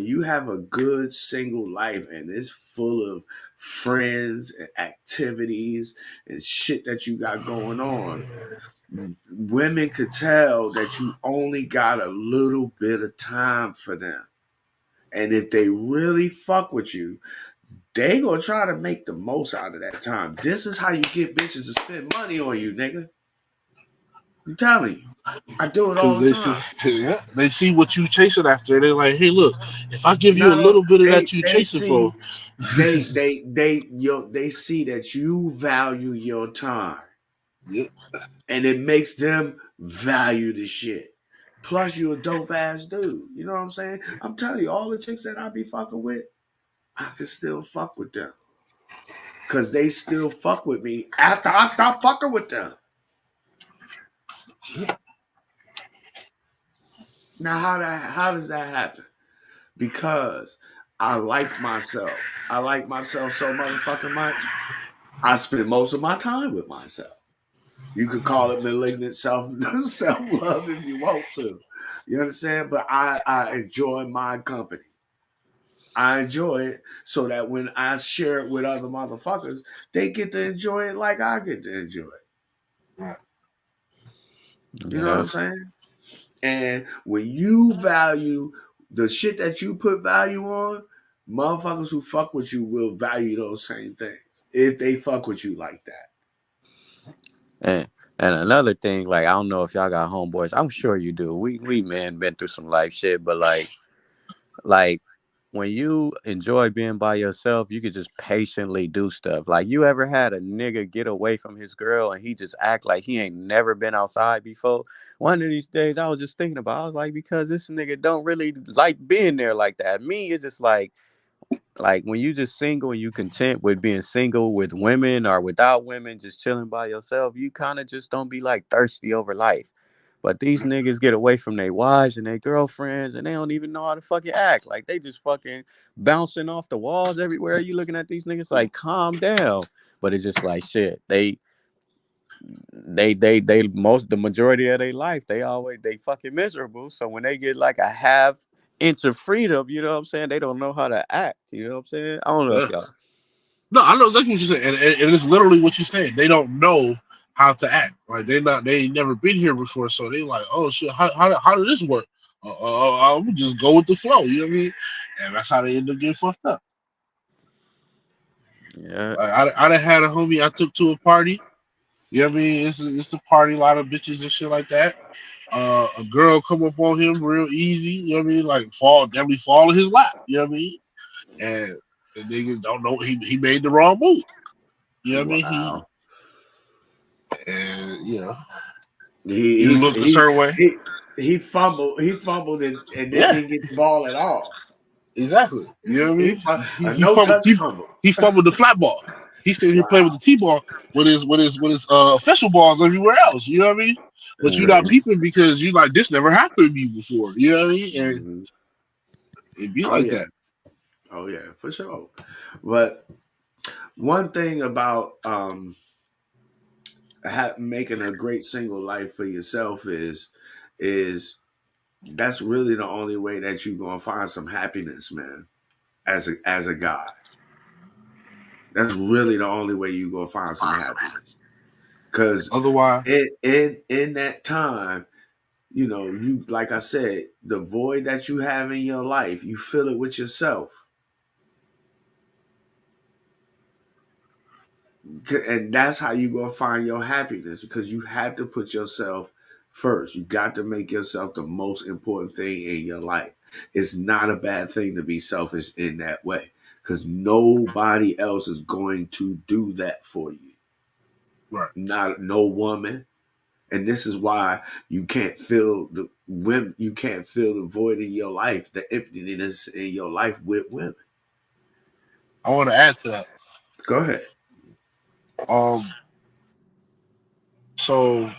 you have a good single life and it's full of friends and activities and shit that you got going on, women could tell that you only got a little bit of time for them. And if they really fuck with you, they gonna try to make the most out of that time. This is how you get bitches to spend money on you, nigga. I'm telling you, I do it all Because the they see, time. yeah, they see what you chasing after. They're like, hey, look, if I give you a Not a, little bit of they that you they chasing for, see they see that you value your time, yeah, and it makes them value the shit. Plus, you a dope ass dude. You know what I'm saying? I'm telling you, all the chicks that I be fucking with, I can still fuck with them because they still fuck with me after I stop fucking with them. Now, how does that happen? Because I like myself. I like myself so motherfucking much. I spend most of my time with myself. You could call it malignant self love if you want to. You understand? But I enjoy my company. I enjoy it so that when I share it with other motherfuckers, they get to enjoy it like I get to enjoy it. right, You know what Yeah. I'm saying? And when you value the shit that you put value on, motherfuckers who fuck with you will value those same things if they fuck with you like that. And and another thing, like I don't know if y'all got homeboys. I'm sure you do. We men been through some life shit, but like when you enjoy being by yourself, you could just patiently do stuff. Like you ever had a nigga get away from his girl and he just act like he ain't never been outside before? One of these days I was just thinking about, I was like, because this nigga don't really like being there like that. Me, it's just like when you just single and you content with being single with women or without women, just chilling by yourself, you kind of just don't be like thirsty over life. But these niggas get away from their wives and their girlfriends and they don't even know how to fucking act. Like they just fucking bouncing off the walls everywhere. You looking at these niggas like calm down. But it's just like shit. They most the majority of their life they fucking miserable. So when they get like a half inch of freedom, you know what I'm saying? They don't know how to act. You know what I'm saying? I don't know if yeah. y'all. No, I know exactly what you're saying, and it's literally what you're saying. They don't know how to act. Like they ain't never been here before, so they like, oh shit, how did this work? I'm just go with the flow. You know what I mean? And that's how they end up getting fucked up. Yeah. Like I done had a homie I took to a party. You know what I mean? It's the party, a lot of bitches and shit like that. A girl come up on him real easy. You know what I mean? Like definitely fall in his lap. You know what I mean? And the nigga don't know he made the wrong move. You know what I mean? He Wow. and you know He you he looked a he certain way. he he fumbled and Yeah, didn't get the ball at all. exactly. You know what I mean? A no touch fumble. He fumbled the flat ball. He's sitting here playing with Wow. the T ball with his official balls everywhere else. You know what I mean? But That's you're not crazy. peeping because you like this never happened to me before. You know what I mean? And Hmm. it be Oh like yeah. that. Oh yeah, for sure. But one thing about making a great single life for yourself is that's really the only way that you're gonna find some happiness, man. As a guy, that's really the only way you're gonna find some happiness. Cause Otherwise, in that time, you like I said, the void that you have in your life, you fill it with yourself. And that's how you gonna find your happiness because you have to put yourself first. You got to make yourself the most important thing in your life. It's not a bad thing to be selfish in that way because nobody else is going to do that for you. right. Not no woman. And this is why you can't fill the void in your life, the emptiness in your life with women. I want to add to that. Go ahead. Um, so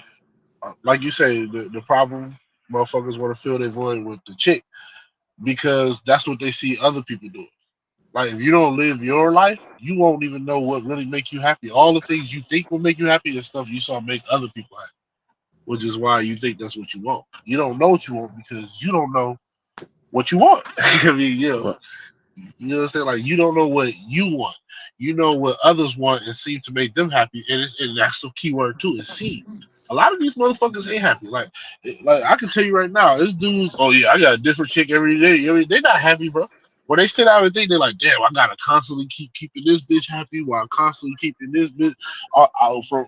like you say, the problem motherfuckers want to fill their void with the chick because that's what they see other people do. Like if you don't live your life, you won't even know what really make you happy. All the things you think will make you happy is stuff you saw make other people happy, which is why you think that's what you want. You don't know what you want because you don't know what you want. I mean, Well, you know what I'm saying? Like you don't know what you want. You know what others want and seem to make them happy, and that's the key word too is see. A lot of these motherfuckers ain't happy. Like I can tell you right now, this dude's. Oh yeah, I got a different chick every day. I mean, they're not happy, bro. When they sit out and think, they're like, damn, I gotta constantly keeping this bitch happy while constantly keeping this bitch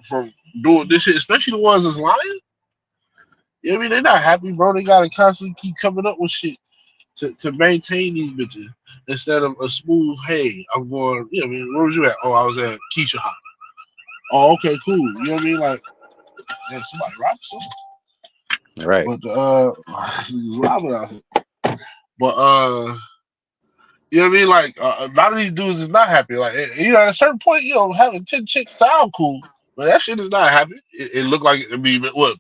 from doing this shit. Especially the ones that's lying. You know what I mean? They're not happy, bro. They gotta constantly keep coming up with shit to maintain these bitches instead of a smooth, hey, I'm going, you know what I mean? Where was you at? Oh, I was at Keisha Hot. Oh, okay, cool. You know what I mean? Like, yeah, somebody robbed something. Right. But he's robbing out here. But you know what I mean? Like a lot of these dudes is not happy. Like you know, at a certain point, you know, having 10 chicks sound cool, but that shit is not happy. It looked like I mean, what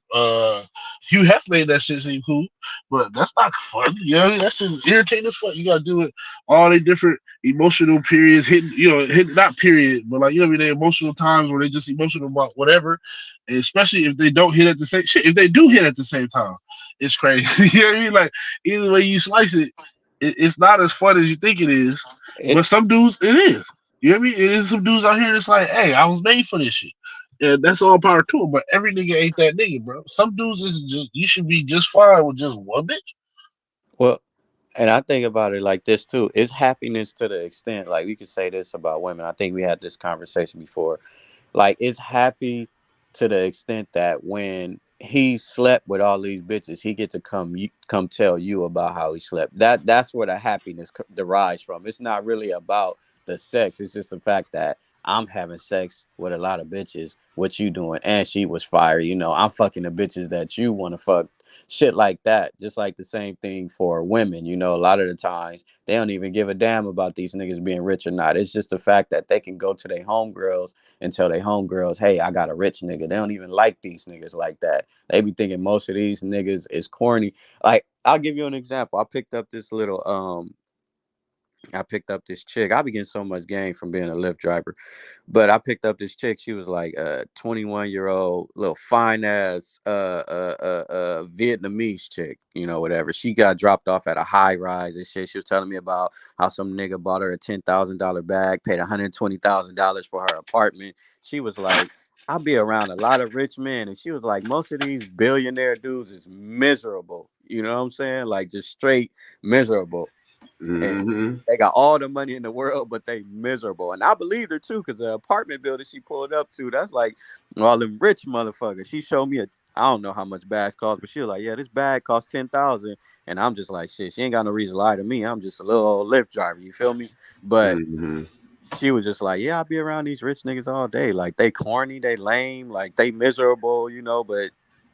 Hugh Hef made that shit seem cool, but that's not fun. You know what I mean? That's just irritating as fuck. You gotta do it all the different emotional periods, hitting you know, hit not period, but like you know what I mean, the emotional times where they just emotional about whatever, and especially if they don't hit at the same shit. If they do hit at the same time, it's crazy. You know what I mean? Like either way you slice it, it's not as fun as you think it is. It But some dudes, it is. You know what I mean? It is some dudes out here that's like, hey, I was made for this shit. And that's all power to them. But every nigga ain't that nigga, bro. Some dudes is just, you should be just fine with just one bitch. well, and I think about it like this too. It's happiness to the extent, like we could say this about women. I think we had this conversation before. Like it's happy to the extent that when he slept with all these bitches, he get to come tell you about how he slept. That's where the happiness derives from. It's not really about the sex. It's just the fact that I'm having sex with a lot of bitches. What you doing? And she was fire. You know, I'm fucking the bitches that you want to fuck. Shit like that. Just like the same thing for women. You know, a lot of the times they don't even give a damn about these niggas being rich or not. It's just the fact that they can go to their homegirls and tell their homegirls, hey, I got a rich nigga. They don't even like these niggas like that. They be thinking most of these niggas is corny. Like, I'll give you an example. I picked up this chick. I be getting so much game from being a Lyft driver. But I picked up this chick. She was like a 21-year-old, little fine ass Vietnamese chick, you know, whatever. She got dropped off at a high rise and shit. She was telling me about how some nigga bought her a $10,000 bag, paid $120,000 for her apartment. She was like, I'll be around a lot of rich men. And she was like, most of these billionaire dudes is miserable. You know what I'm saying? Like just straight miserable. And Mm-hmm. they got all the money in the world, but they miserable. And I believed her too, because the apartment building she pulled up to, that's like all them rich motherfuckers. She showed me I don't know how much bags cost, but she was like, yeah, this bag costs 10,000. And I'm just like, shit, she ain't got no reason to lie to me. I'm just a little old Lyft driver, you feel me? But Mm-hmm. she was just like, yeah, I'll be around these rich niggas all day. Like they corny, they lame, like they miserable, you know, but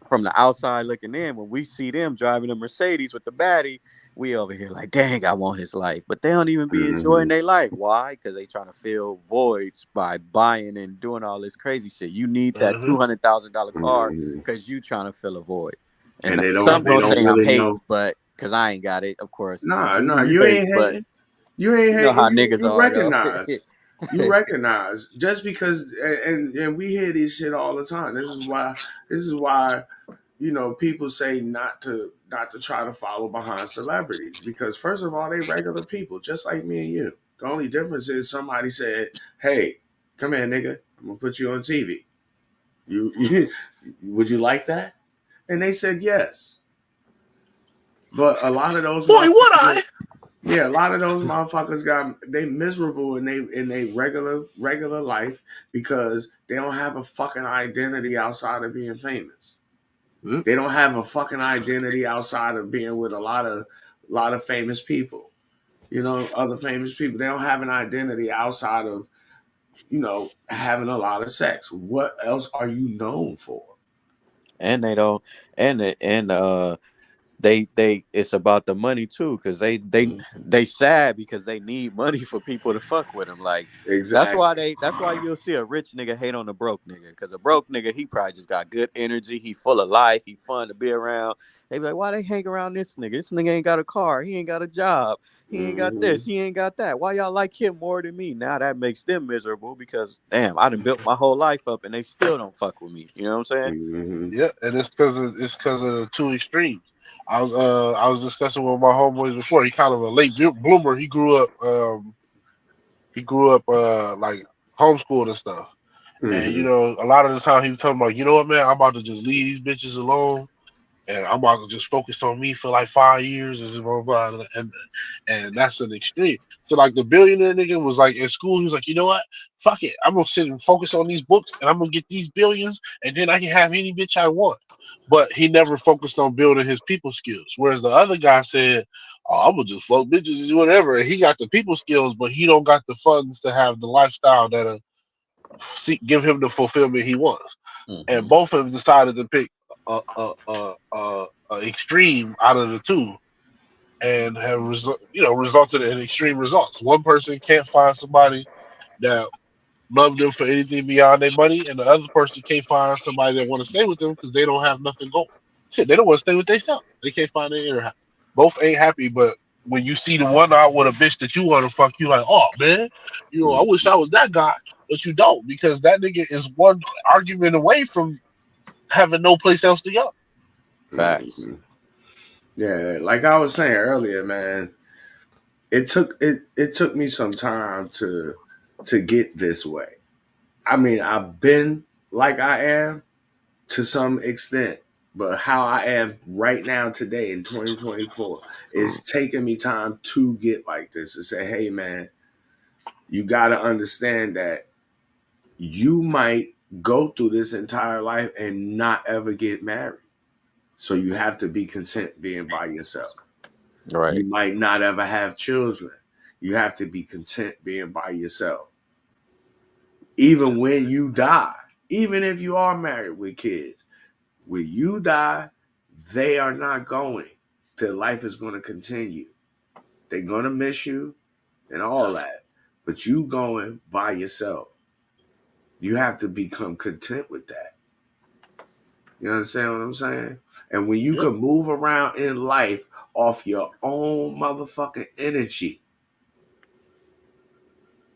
from the outside looking in, when we see them driving a Mercedes with the baddie, we over here like, dang, I want his life. But they don't even be enjoying Mm-hmm. their life. Why? Because they trying to fill voids by buying and doing all this crazy shit. You need that Mm-hmm. $200,000 car Mm-hmm. because you trying to fill a void. And And they don't some they gonna don't say I'm really hating, know. but because I ain't got it, of course. Nah, nah, You you hate, ain't but hating. You ain't you know hating. how niggas You are though. recognize. You recognize just because, and we hear these shit all the time. This is why people say not to try to follow behind celebrities, because first of all, they regular people just like me and you. The only difference is somebody said, "Hey, come here, nigga. I'm gonna put you on TV. You would you like that?" And they said yes. But a lot of those Boy, what motherfuckers, I? yeah, a lot of those motherfuckers they miserable in they regular life because they don't have a fucking identity outside of being famous. Mm-hmm. They don't have a fucking identity outside of being with a lot of famous people. Other famous people. They don't have an identity outside of having a lot of sex. What else are you known for? and they don't, and they it's about the money too, because they sad because they need money for people to fuck with them. Like Exactly. that's why you'll see a rich nigga hate on a broke nigga, because a broke nigga, he probably just got good energy, he full of life, he fun to be around. They be like, why they hang around this nigga? This nigga ain't got a car, he ain't got a job, he ain't got Hmm. this, he ain't got that, why y'all like him more than me? Now that makes them miserable, because damn, I done built my whole life up and they still don't fuck with me, you know what I'm saying? Hmm. Yeah, and it's because of the two extremes. I was discussing with my homeboys before. He kind of a late bloomer. He grew up like homeschooled and stuff. And Hmm. a lot of the time he was talking about, you know what, man, I'm about to just leave these bitches alone and I'm about to just focus on me for like 5 years and just blah blah blah, and that's an extreme. So like the billionaire nigga was like in school, he was like, you know what? Fuck it, I'm gonna sit and focus on these books, and I'm gonna get these billions, and then I can have any bitch I want. But he never focused on building his people skills. Whereas the other guy said, oh, I'm gonna just float bitches and do whatever. And he got the people skills, but he don't got the funds to have the lifestyle that'll give him the fulfillment he wants. And Mm-hmm. both of them decided to pick a extreme out of the two, and have resulted in extreme results. One person can't find somebody that love them for anything beyond their money, and the other person can't find somebody that want to stay with them because they don't have nothing going. Shit, they don't want to stay with themselves. They can't find their inner happy. Both ain't happy, but when you see the one out with a bitch that you want to fuck, you like, oh man, I wish I was that guy, but you don't, because that nigga is one argument away from having no place else to go. Facts. Mm-hmm. Yeah, like I was saying earlier, man, it took me some time to get this way. I mean, I've been like I am to some extent, but how I am right now today in 2024 is taking me time to get like this to say, hey man, you got to understand that you might go through this entire life and not ever get married. So you have to be content being by yourself. Right. You might not ever have children. You have to be content being by yourself. Even when you die, even if you are married with kids, when you die, they are not going. Their life is going to continue. They're going to miss you and all that. But you going by yourself. You have to become content with that. You understand what I'm saying? And when you Yep. can move around in life off your own motherfucking energy,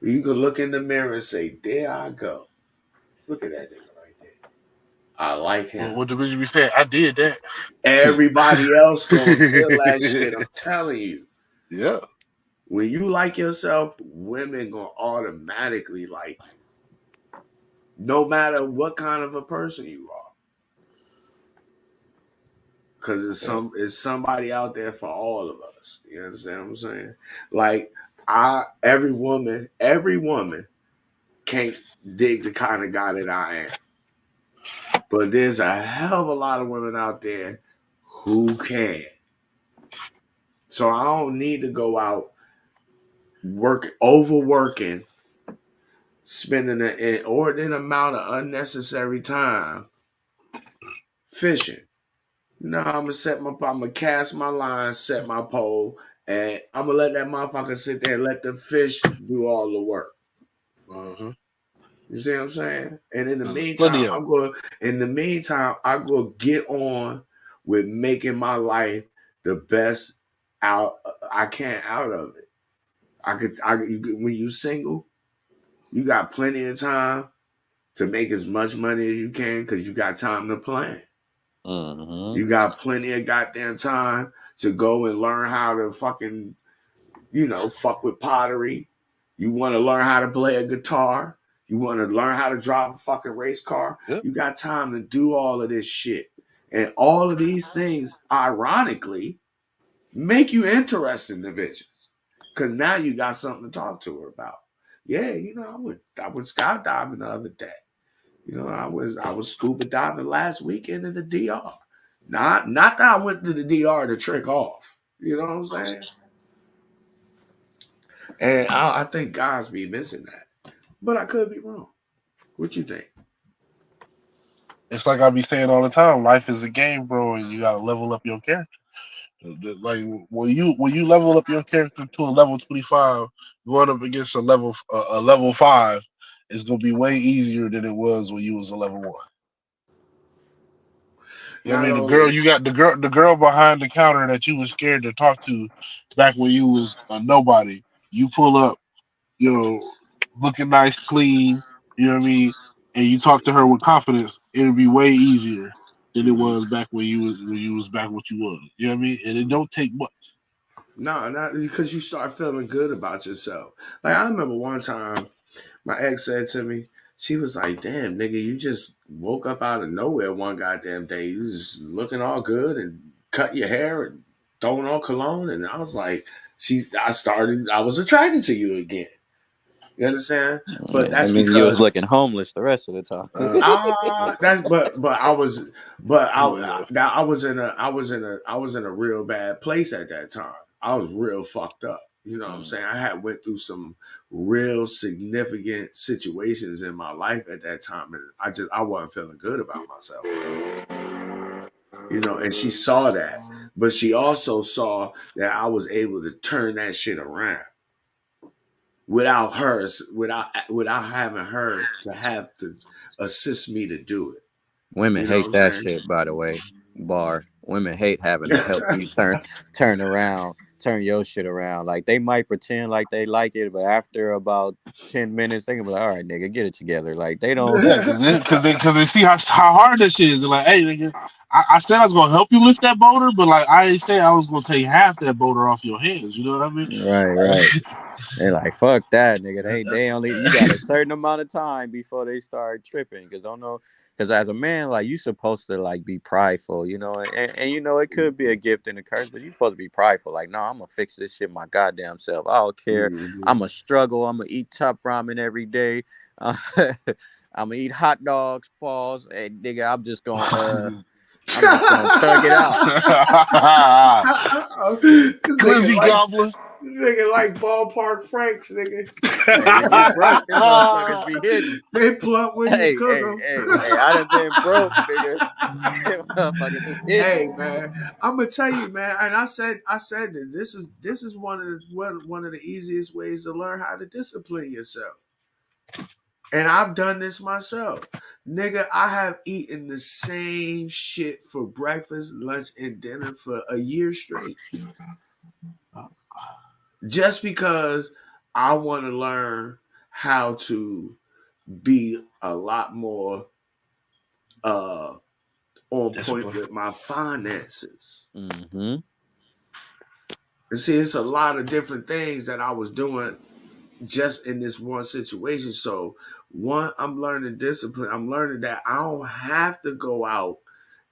you can look in the mirror and say, there I go. Look at that nigga right there. I like him. What the bitch be saying? I did that. Everybody else gonna feel that shit. I'm telling you. Yeah. When you like yourself, women gonna automatically like you. No matter what kind of a person you are. Cause Yeah. it's somebody out there for all of us. You understand what I'm saying? Like every woman can't dig the kind of guy that I am. But there's a hell of a lot of women out there who can. So I don't need to go out overworking, spending an inordinate amount of unnecessary time fishing. No, I'm gonna cast my line, set my pole, and I'm gonna let that motherfucker sit there and let the fish do all the work. Uh-huh. You see what I'm saying? And in the There's meantime, plenty of I go get on with making my life the best out I can out of it. When you single, you got plenty of time to make as much money as you can because you got time to plan. Mm-hmm. You got plenty of goddamn time to go and learn how to fucking, fuck with pottery. You want to learn how to play a guitar. You want to learn how to drive a fucking race car. Yep. You got time to do all of this shit. And all of these things, ironically, make you interesting to bitches. Cause now you got something to talk to her about. Yeah, I went skydiving the other day. I was scuba diving last weekend in the DR. Not that I went to the DR to trick off. You know what I'm saying? And I think guys be missing that. But I could be wrong. What you think? It's like I be saying all the time, life is a game, bro, and you gotta level up your character. Like when you level up your character to a level 25, going up against a level 5 is gonna be way easier than it was when you was a level 1. You know what I Not mean? The girl only you got the girl behind the counter that you was scared to talk to back when you was a nobody. You pull up, you know, looking nice, clean, you know what I mean, and you talk to her with confidence, it'll be way easier than it mm-hmm. was back when you was back what you was. You know what I mean? And it don't take much. No, not because you start feeling good about yourself. Like I remember one time my ex said to me, She was like, damn, nigga, you just woke up out of nowhere one goddamn day. You just looking all good and cut your hair and throwing on cologne. And I was like, I was attracted to you again. You understand? But Yeah, I that's mean, you was because looking homeless the rest of the time. that's but I was but Yeah. I was in a real bad place at that time. I was real fucked up. You know what I'm Mm. saying? I had went through some real significant situations in my life at that time, and I wasn't feeling good about myself, bro. You know, and she saw that, but she also saw that I was able to turn that shit around without having her to have to assist me to do it. Women You know what hate I'm that saying? shit, by the way. Bar. Women hate having to help you turn around, turn your shit around. Like they might pretend like they like it, but after about 10 minutes, they can be like, "All right, nigga, get it together." Like they don't. Yeah, because they see how hard that shit is. They're like, hey, nigga, I said I was gonna help you lift that boulder, but like I ain't say I was gonna take half that boulder off your hands. You know what I mean? Right, right. They like fuck that, nigga. They only you got a certain amount of time before they start tripping. Cause don't know. Cause as a man, like you supposed to like be prideful, you know, and you know it could be a gift and a curse, but you supposed to be prideful. Like, no, I'm gonna fix this shit my goddamn self. I don't care. Mhm. I'm gonna struggle. I'm gonna eat top ramen every day. Uh, I'm gonna eat hot dogs, balls. Hey, nigga, I'm just gonna thug it out. This Glizzy goblin. nigga like ballpark Franks, nigga. Hey, when you broke, them motherfuckers be hidden. They plump when you Hey, cook hey, them. hey, hey, I done been broke, nigga. Them motherfuckers is hidden. Hey man, I'm gonna tell you, man. And I said that this is one of the easiest ways to learn how to discipline yourself. And I've done this myself. Nigga, I have eaten the same shit for breakfast, lunch, and dinner for a year straight. Just because I want to learn how to be a lot more uh on point Discipline. with my finances. Mm-hmm. And see, it's a lot of different things that I was doing just in this one situation. So, one, I'm learning discipline. I'm learning that I don't have to go out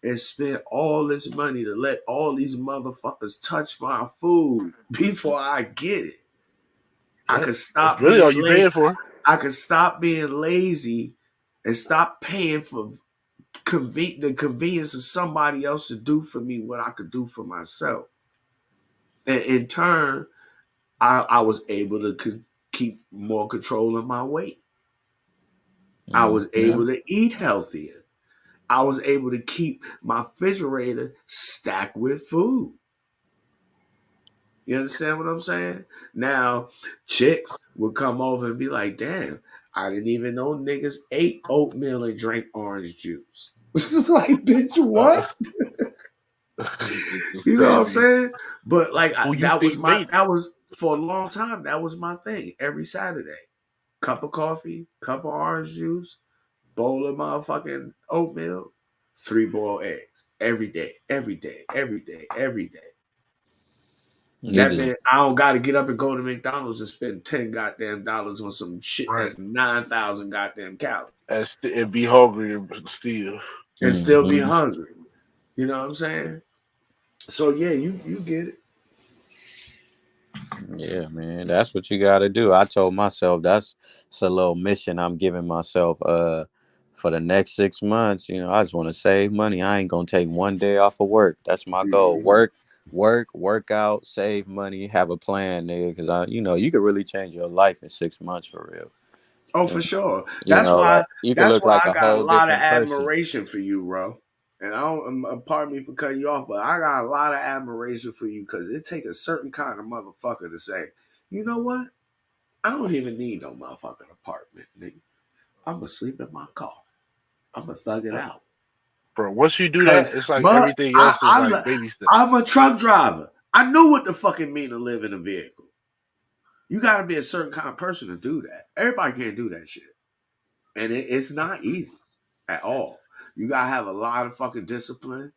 and spend all this money to let all these motherfuckers touch my food before I get it. I Yep. could That's stop really all being you late. paying for. I could stop being lazy and stop paying for the convenience of somebody else to do for me what I could do for myself. And in turn, I was able to keep more control of my weight. I was Mm-hmm. able to eat healthier. I was able to keep my refrigerator stacked with food. You understand what I'm saying? Now, chicks would come over and be like, damn, I didn't even know niggas ate oatmeal and drank orange juice. It's like, bitch, Uh, what? it's You know what I'm crazy. saying? But like Who you think made it? that was for a long time, that was my thing. Every Saturday. Cup of coffee, cup of orange juice, bowl of motherfucking oatmeal, three boiled eggs. Every day, every day, every day, every day. You That just meant I don't gotta get up and go to McDonald's and spend 10 goddamn dollars on some shit Right. that's 9,000 goddamn calories And be hungry and still. and still be mm-hmm. hungry. You know what I'm saying? So yeah, you get it. Yeah, man, that's what you got to do. I told myself it's a little mission I'm giving myself. For the next 6 months, you know, I just want to save money. I ain't gonna take one day off of work. That's my goal. Mhm. Work out, save money, have a plan, nigga. Because you could really change your life in 6 months for real. Oh, And, for sure. you know, like you could That's look why like I a got a whole lot of different person. admiration for you, bro. And I don't pardon me for cutting you off, but I got a lot of admiration for you because it take a certain kind of motherfucker to say, you know what? I don't even need no motherfucking apartment, nigga. I'm gonna sleep in my car. I'm gonna thug it out. Bro, once you do Cause, that, it's like but everything else is like baby steps. I'm a truck driver. I know what the fucking mean to live in a vehicle. You got to be a certain kind of person to do that. Everybody can't do that shit, and it's not easy at all. You gotta have a lot of fucking discipline.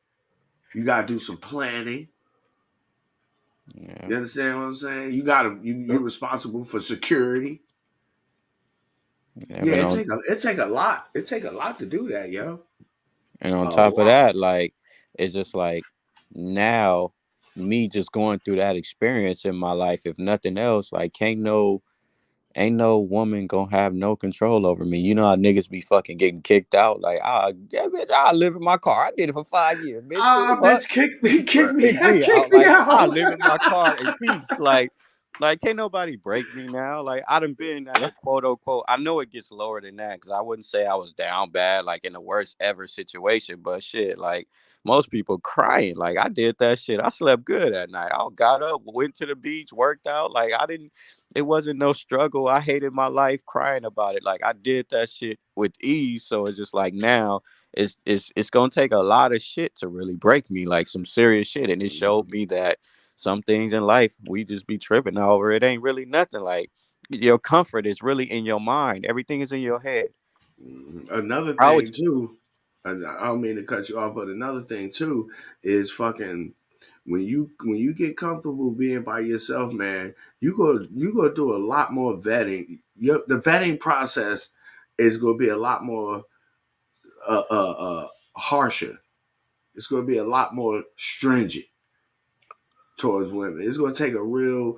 You gotta do some planning. Yeah. You understand what I'm saying? You're responsible for security. Yeah, And on it take a lot. It take a lot to do that, yo. and on A top of lot. that, like it's just like now me just going through that experience in my life, if nothing else, like ain't no woman gonna have no control over me. You know how niggas be fucking getting kicked out. Like, yeah, bitch, I live in my car. I did it for 5 years, bitch. Ah, Fuck, bitch, Right. kick me kick out. me Like I out. live in my car in peace. Like can't nobody break me now. Like I done been at Yeah. the quote unquote. I know it gets lower than that because I wouldn't say I was down bad, like in the worst ever situation. But shit, like most people crying. Like I did that shit. I slept good at night. I got up, went to the beach, worked out. Like I didn't. It wasn't no struggle. I hated my life crying about it. Like I did that shit with ease. So it's just like now it's gonna take a lot of shit to really break me, like some serious shit. And it showed me that some things in life we just be tripping over. It ain't really nothing. Like your comfort is really in your mind. Everything is in your head. Another I would thing too, and I don't mean to cut you off, but another thing too is fucking when you get comfortable being by yourself, man, you go do a lot more vetting. The vetting process is going to be a lot more harsher. It's going to be a lot more stringent towards women. It's going to take real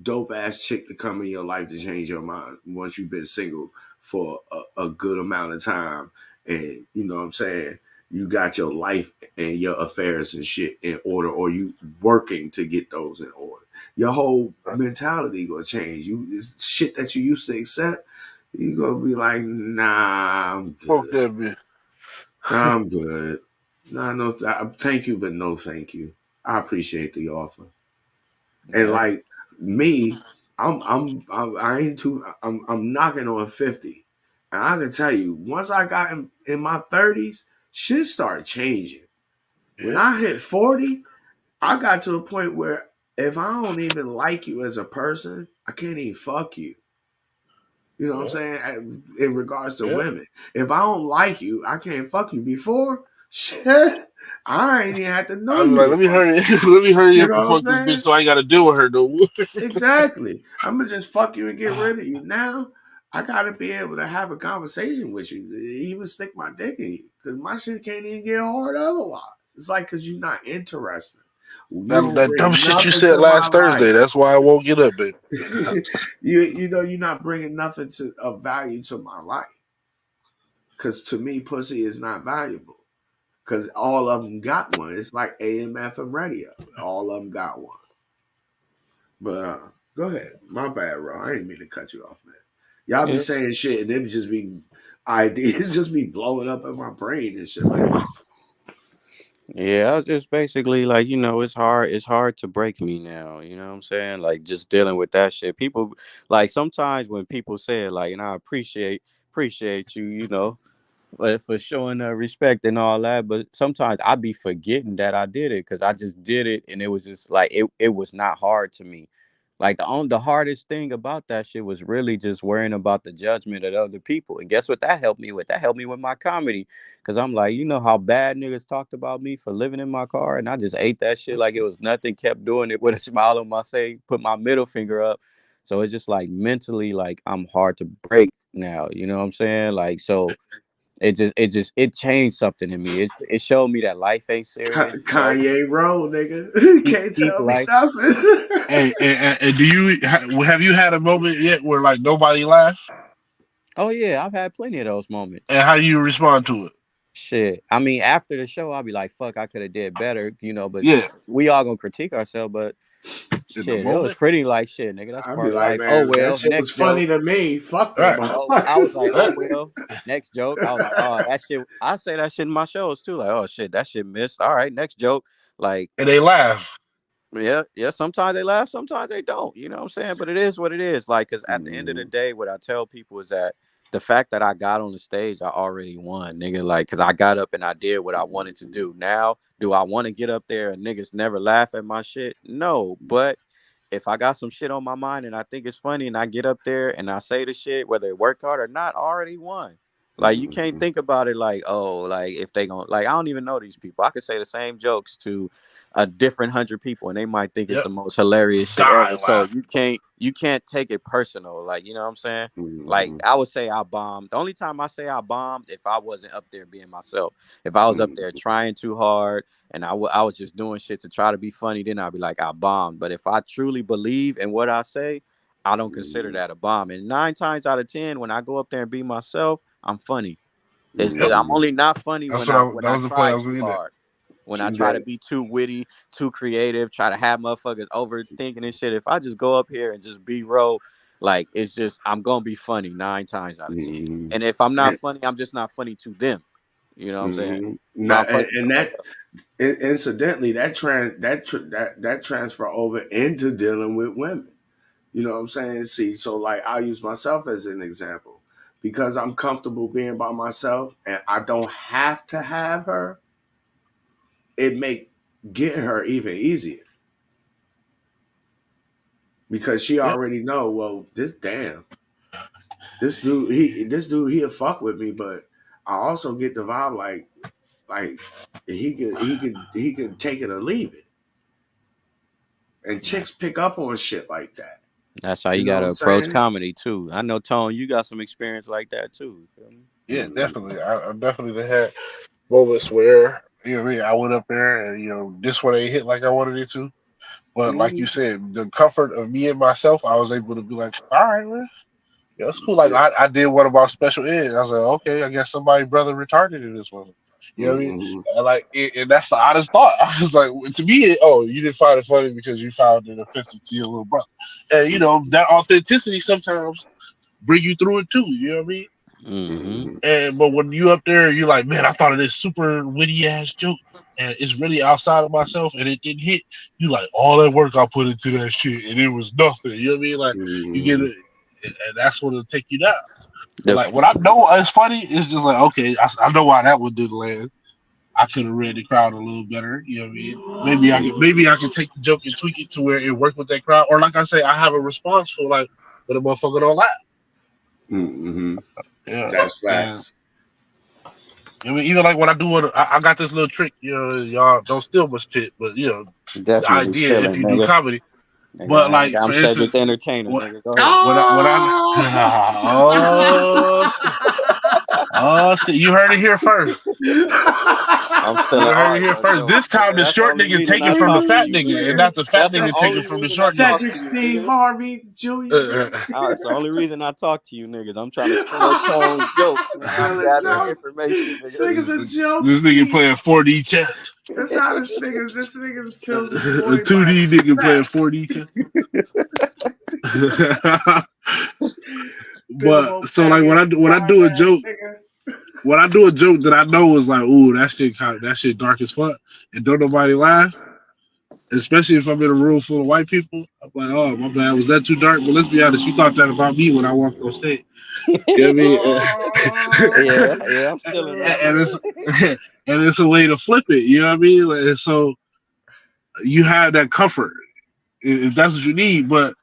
dope ass chick to come in your life to change your mind once you've been single for a good amount of time. And you know what I'm saying? You got your life and your affairs and shit in order, or you working to get those in order. Your whole mentality gonna change. You it's shit that you used to accept. You gonna be like, nah, I'm Fuck good. that bitch. Nah, I'm good. Nah, no, thank you, but no, thank you. I appreciate the offer. And yeah. like me, I ain't too. I'm knocking on 50, and I can tell you, once I got in my 30s, shit started changing. When Yeah. I hit 40, I got to a point where if I don't even like you as a person, I can't even fuck you. You know what I'm Yeah. saying? In regards to Yeah. women, if I don't like you, I can't fuck you. Before, shit, I ain't even had to know I be you like, to let me fuck hurry, you. let me hurry You up know and what I'm fuck this bitch saying? so I ain't gotta deal with her no more. Exactly. I'm gonna just fuck you and get rid of you. Now I gotta be able to have a conversation with you, even stick my dick in you, because my shit can't even get hard otherwise. It's like because you're not interested. You don't That dumb bring shit you nothing said to my last Thursday. life. That's why I won't get up, baby. You know you're not bringing nothing to of value to my life. Because to me, pussy is not valuable. Because all of them got one. It's like AM, FM radio. All of them got one. But go ahead. My bad, bro. I ain't mean to cut you off, man. Y'all be Yeah. saying shit and them just be ideas just be blowing up in my brain and shit like that. Yeah, I was just basically like, it's hard to break me now, you know what I'm saying? Like just dealing with that shit. People like sometimes when people say it, like, and I appreciate you, but for showing respect and all that. But sometimes I be forgetting that I did it because I just did it, and it was just like it was not hard to me. Like the hardest thing about that shit was really just worrying about the judgment of other people. And guess what that helped me with? That helped me with my comedy. Cause I'm like, you know how bad niggas talked about me for living in my car, and I just ate that shit like it was nothing, kept doing it with a smile on my face, put my middle finger up. So it's just like mentally, like I'm hard to break now. You know what I'm saying? Like so it changed something in me. It showed me that life ain't serious. Kanye Road, nigga. Can't Keep tell me life. nothing. Hey, and do you have you had a moment yet where like nobody laughed, Oh yeah, I've had plenty of those moments. and how do you respond to it? Shit. I mean, after the show, I'll be like, "Fuck, I could have did better," But Yeah, we all gonna critique ourselves. But in the shit, it was moment. pretty like shit, nigga. That's I'd be part of like, life. Oh man, that well, shit was next joke. funny to me. Fuck All them right. Oh, I was like, All oh motherfuckers. well, next joke. I was like, oh that shit. I say that shit in my shows too. Like, oh shit, that shit missed. All right, next joke. Like, And they laugh. yeah, yeah. Sometimes they laugh, sometimes they don't. You know what I'm saying? But it is what it is. Like, cause at the end of the Mm, day, what I tell people is that the fact that I got on the stage, I already won, nigga. Like, cause I got up and I did what I wanted to do. Now, do I want to get up there and niggas never laugh at my shit? No, but if I got some shit on my mind and I think it's funny and I get up there and I say the shit, whether it worked hard or not, I already won. Like you can't think about it like, oh, like if they gonna like I don't even know these people. I could say the same jokes to a different 100 people and they might think it's Yep. the most hilarious shit Die ever. So laughing. you can't take it personal. Like, you know what I'm saying? Like I would say I bombed. The only time I say I bombed if I wasn't up there being myself. If I was up there trying too hard and I was just doing shit to try to be funny, then I'd be like I bombed. But if I truly believe in what I say, I don't consider that a bomb. And 9 times out of 10, when I go up there and be myself, I'm funny. Yep. I'm only not funny That's when what I I. when That I was the point I try was too gonna get at. hard. When I try to That be too witty, too creative, try to have motherfuckers overthinking and shit. If I just go up here and just be real, like it's just I'm gonna be funny 9 times out of 10. And if I'm not and, funny, I'm just not funny to them. You know what I'm saying? But I'm not funny to and somebody that else. incidentally that transfer over into dealing with women. You know what I'm saying? See, so like I'll use myself as an example because I'm comfortable being by myself and I don't have to have her. It make getting her even easier because she Yep. already know. Well, this dude he'll fuck with me, but I also get the vibe like he could take it or leave it, and Yeah. chicks pick up on shit like that. That's how You you know what gotta I'm approach saying? comedy too. I know Tone, you got some experience like that too. You feel me? Yeah, Mm-hmm. definitely. I definitely had moments where what I mean, I went up there and this one ain't hit like I wanted it to. But like you Mm-hmm. said, the comfort of me and myself, I was able to be like, all right, man. Yeah, it's cool. Like Yeah. I did one about special ed. I was like, okay, I guess somebody brother retarded in this one. You know what I mean? Mm-hmm. And like, and that's the honest thought. I was like, to me, oh, you didn't find it funny because you found it offensive to your little brother. And that authenticity sometimes bring you through it too. You know what I mean? Mm-hmm. Mm-hmm. And but when you up there, you're like, man, I thought of this super witty ass joke, and it's really outside of myself, and it didn't hit. You like all that work I put into that shit, and it was nothing. You know what I mean? Like you get Mm-hmm. it, and that's what'll take you down. But The like f- when I know it's funny, it's just like okay, I know why that one didn't land. I could have read the crowd a little better. You know what I mean? Maybe I can take the joke and tweak it to where it worked with that crowd, or like I say, I have a response for like when a motherfucker don't laugh. Mm-hmm. Yeah, That's and facts. I mean, even like when I do it, I got this little trick. Y'all don't steal my shit, but the Definitely idea if stealing, you do nigga. comedy. Nigga, But like I'm for Cedric instance, the Entertainer, when nigga. Go ahead. when I Oh! oh shit, oh shit, you heard it here first. I'm You stealing heard all it here your first. jokes, This time nigga. the That's the short only nigga reason take I it from the talk to fat you, nigga, nigga. and not the fat That's the nigga take it only from the reason I short nigga. talk Cedric to you, Steve nigga. Harvey Jr. That's the only reason I talk to you, niggas. I'm trying to steal Tone's jokes, nigga. I'm Still a gathering joke. information, This nigga. nigga's a This nigga jokey. playing 4D chess. That's how this nigga feels his A void by 2D nigga playing fat. 4D chess. Big But old so like belly when and I size do a ass joke, nigga. when I do a joke that I know is like, ooh, that shit dark as fuck, and don't nobody laugh, especially if I'm in a room full of white people, I'm like, oh my bad, was that too dark? But let's be honest, you thought that about me when I walked on stage. You know what I mean? Yeah, yeah, I'm stealing that, And nigga. it's and it's a way to flip it. You know what I mean? And so you have that comfort if that's what you need. But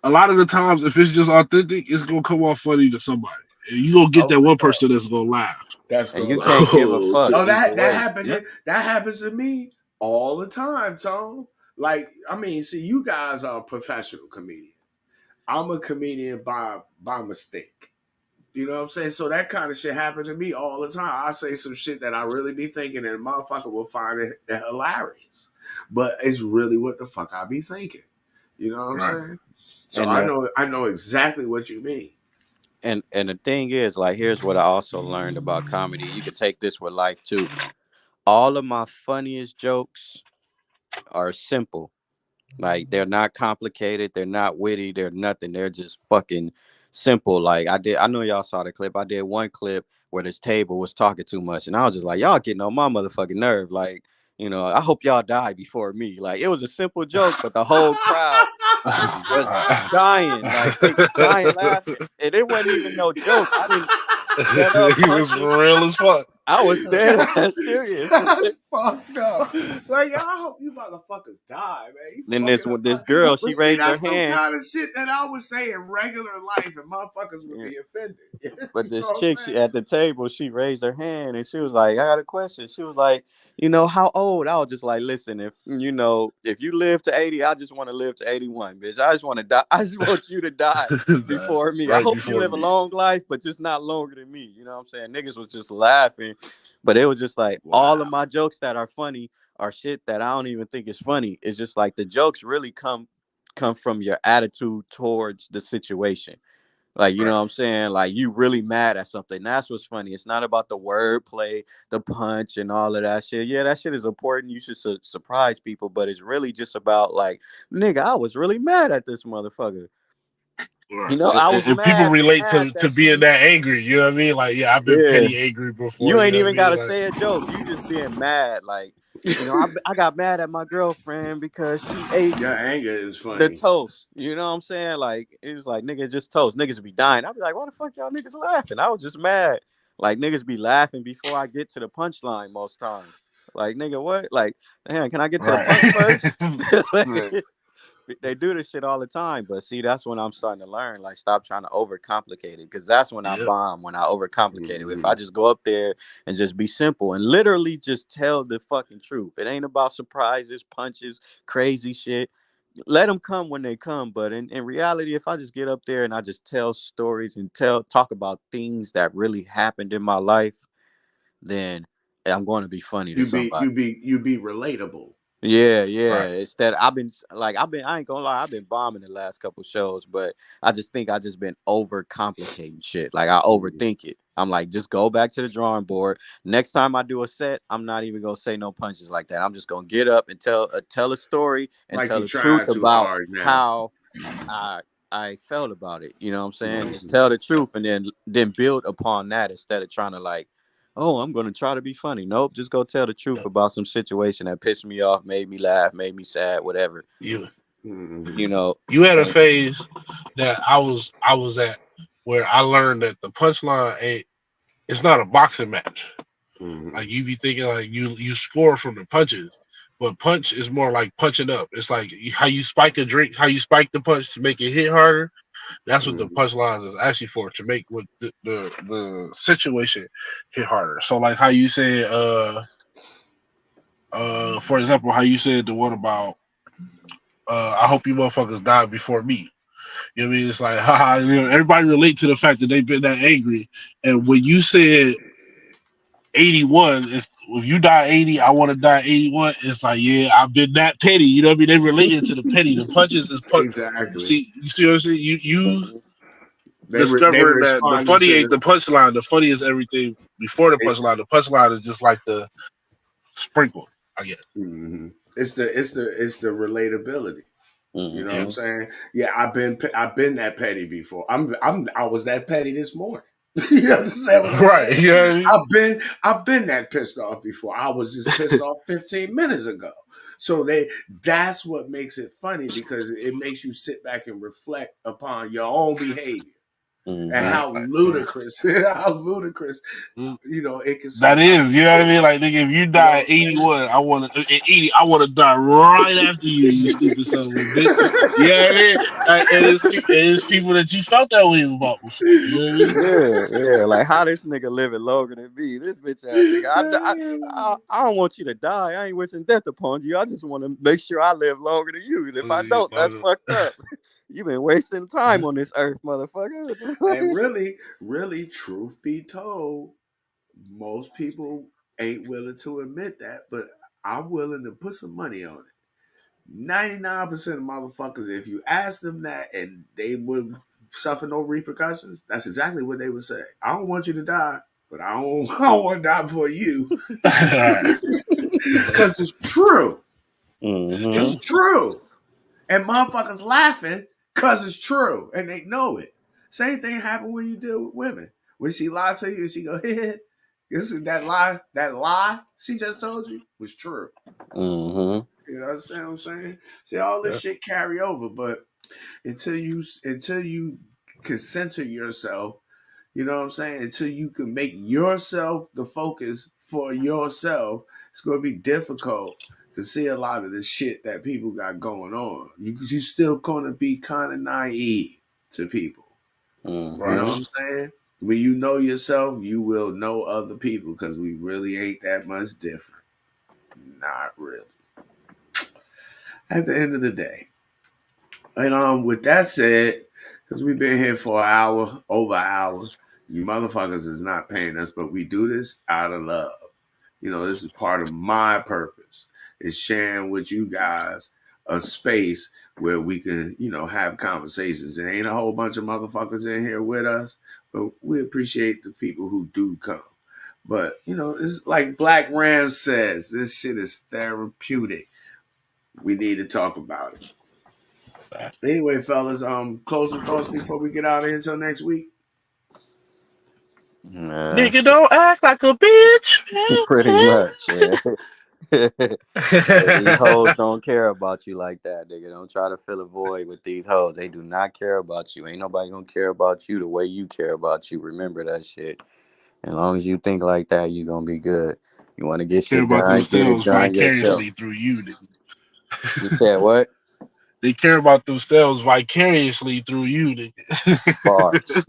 a lot of the times, if it's just authentic, it's gonna come off funny to somebody, and you gonna get Oh, that for one sure. person that's gonna laugh. That's And gonna you lie. can't give a Oh fuck shit! Oh, either that way. happened. Yeah. That happens to me all the time, Tone. Like, I mean, see, you guys are professional comedians. I'm a comedian by mistake. You know what I'm saying? So that kind of shit happened to me all the time. I say some shit that I really be thinking, and motherfucker will find it hilarious. But it's really what the fuck I be thinking. You know what I'm Right. saying? So And I know exactly what you mean. and the thing is, like, here's what I also learned about comedy. You could take this with life too. All of my funniest jokes are simple. Like they're not complicated, they're not witty, they're nothing. They're just fucking simple. Like I know y'all saw the clip. I did one clip where this table was talking too much, and I was just like, y'all getting on my motherfucking nerve. Like, I hope y'all die before me. Like it was a simple joke, but the whole crowd was dying. Like they dying laughing. And it wasn't even no joke. I didn't set up He was punching. for real as fuck. I was dead ass serious. That's fucked up. Like, I hope you motherfuckers die, man. You Then fucking up this my. girl, But she see, raised her that's some hand. kind of shit that I would say in regular life, and motherfuckers would Yeah. be offended. But You know this what I'm chick, saying? at the table, she raised her hand and she was like, "I got a question." She was like, "How old?" I was just like, "Listen, if you live to 80, I just want to live to 81, bitch. I just want to die. I just want you to die before me. I Right hope you before live a me. long life, but just not longer than me." You know what I'm saying? Niggas was just laughing, but it was just like all Wow. of my jokes that are funny are shit that I don't even think is funny. It's just like the jokes really come from your attitude towards the situation. Like, you know Right. what I'm saying? Like, you really mad at something. That's what's funny. It's not about the wordplay, the punch, and all of that shit. Yeah, that shit is important. You should surprise people, but it's really just about, like, nigga, I was really mad at this motherfucker. Right. I was And people relate mad to that being she, that angry. You know what I mean? Like, yeah, I've been yeah. petty angry before. You You ain't know what I even mean? gotta Like, say a joke. You just being mad. Like, I got mad at my girlfriend because she ate Your anger is the funny. toast. You know what I'm saying? Like, it was like, nigga, just toast. Niggas would be dying. I'd be like, why the fuck y'all niggas laughing? I was just mad. Like, niggas be laughing before I get to the punchline most times. Like, nigga, what? Like, damn, can I get to the right. punch first? Right. They do this shit all the time. But see, that's when I'm starting to learn. Like, stop trying to overcomplicate it. Because that's when I Yep. bomb, when I overcomplicate it. If I Mhm. just go up there and just be simple and literally just tell the fucking truth. It ain't about surprises, punches, crazy shit. Let them come when they come. But in reality, if I just get up there and I just tell stories and talk about things that really happened in my life, then I'm going to be funny to somebody. You be relatable. Yeah, Right. yeah. It's that I ain't gonna lie, I've been bombing the last couple shows, but I just think I just been over complicating shit. Like, I Mhm. overthink it. I'm like, just go back to the drawing board. Next time I do a set, I'm not even gonna say no punches like that. I'm just gonna get up and tell a story and Like tell you the truth trying too about hard now. how I I felt about it. You know what I'm saying? Just Mhm. tell the truth and then build upon that instead of trying to, like, oh, I'm gonna try to be funny. Nope, just go tell the truth Yep. about some situation that pissed me off, made me laugh, made me sad, whatever. You Mhm. You know, you had a and phase that I was at where I learned that the punchline ain't it's not a boxing match. Mhm. Like you be thinking like you score from the punches, but punch is more like punching up. It's like how you spike a drink, how you spike the punch to make it hit harder. That's what the Mhm. punchlines is actually for, to make what the situation hit harder. So like how you said, for example, how you said the one about I hope you motherfuckers die before me. You know what I mean? It's like, haha, everybody relate to the fact that they've been that angry. And when you said 81, it's if you die 80, I want to die 81. It's like, yeah, I've been that petty. You know what I mean? They related to the petty. The punches is punch. Exactly. See, you see what I'm saying? You Mhm. They discovered that the responded funny to ain't the punchline. The funny is everything before the it. punchline. The punchline is just like the sprinkle, I guess. Mhm. It's the relatability. You know what Yeah. I'm saying? Yeah, I've been that petty before. I was that petty this morning. You understand what I'm Right. saying? You know what I mean? I've been that pissed off before. I was just pissed off 15 minutes ago. So that's what makes it funny, because it makes you sit back and reflect upon your own behavior and Mhm. Right. how Right. ludicrous, how ludicrous, Mm. it can That sometimes is, you know what I be. mean? Like, nigga, if you You know die what at I'm saying? 81, I want to, at 80, I want to die right after you, you stupid son of a bitch. Yeah, I mean, it is people that you felt that way about before. You know what I mean? Yeah, yeah. Like, how this nigga living longer than me? This bitch ass nigga. I don't want you to die. I ain't wishing death upon you. I just want to make sure I live longer than you. 'Cause if I don't, that's fucked up. You been wasting time on this earth, motherfucker. What the And fuck? really, truth be told, most people ain't willing to admit that, but I'm willing to put some money on it. 99% of motherfuckers, if you ask them that and they would suffer no repercussions, that's exactly what they would say. I don't want you to die, but I don't, I don't want to die for you. Right. Because it's true. It's Mm-hmm. It's true. true. And motherfuckers laughing because it's true. And they know it. Same thing happen when you deal with women. When she lie to you and she go, this is that lie she just told you was true. Mm-hmm. You know what I'm saying? See, all this Yeah. shit carry over, but until you can center yourself, You know what I'm saying? Until you can make yourself the focus for yourself, it's going to be difficult to see a lot of the shit that people got going on. You still going to be kind of naive to people. You know Mm-hmm. Right. what I'm saying? When you know yourself, you will know other people because we really ain't that much different. Not really. At the end of the day. And with that said, because we've been here for an hour, over an hour, you motherfuckers is not paying us, but we do this out of love. You know, this is part of my purpose. Is sharing with you guys a space where we can, have conversations. There ain't a whole bunch of motherfuckers in here with us, but we appreciate the people who do come. But, it's like Black Ram says, this shit is therapeutic. We need to talk about it. Anyway, fellas, closing thoughts before we get out of here until next week. Nigga, don't act like a bitch. Pretty much, yeah. Hey, these hoes don't care about you like that, nigga. Don't try to fill a void with these hoes. They do not care about you. Ain't nobody gonna care about you the way you care about you. Remember that shit. As long as you think like that, you gonna be good. You want to get Care shit about done, get it themselves done yourself. vicariously through you. You said what? They care about themselves vicariously through you. Bars.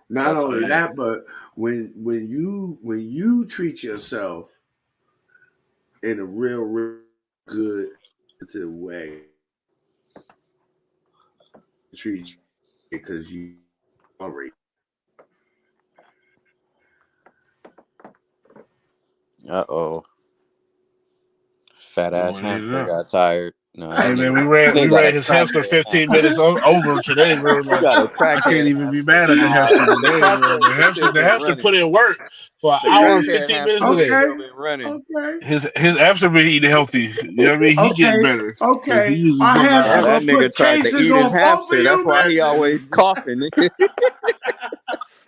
Not That's only right. that, but when you treat yourself in a real good positive way, treat because you already. Uh-oh. Fat ass Well, there you hamster go. got tired. No, Hey that man, nigga, we nigga got ran a his hamster crackhead 15 hamster. minutes over today, bro. You Like got a I can't crackhead even be hamster. mad at the Nah, hamster the today, bro. crackhead The nigga hamster still the been hamster running. put in work for an The hour and crackhead 15 hamster minutes nigga today. Okay, still been running. okay, His hamster been eating healthy. You know what I mean? He getting okay, better because he okay. usually My been that hamster Nah, hurt. that gonna nigga put tried to cases eat his on both of hamster. That's you why he bitches. always coughing.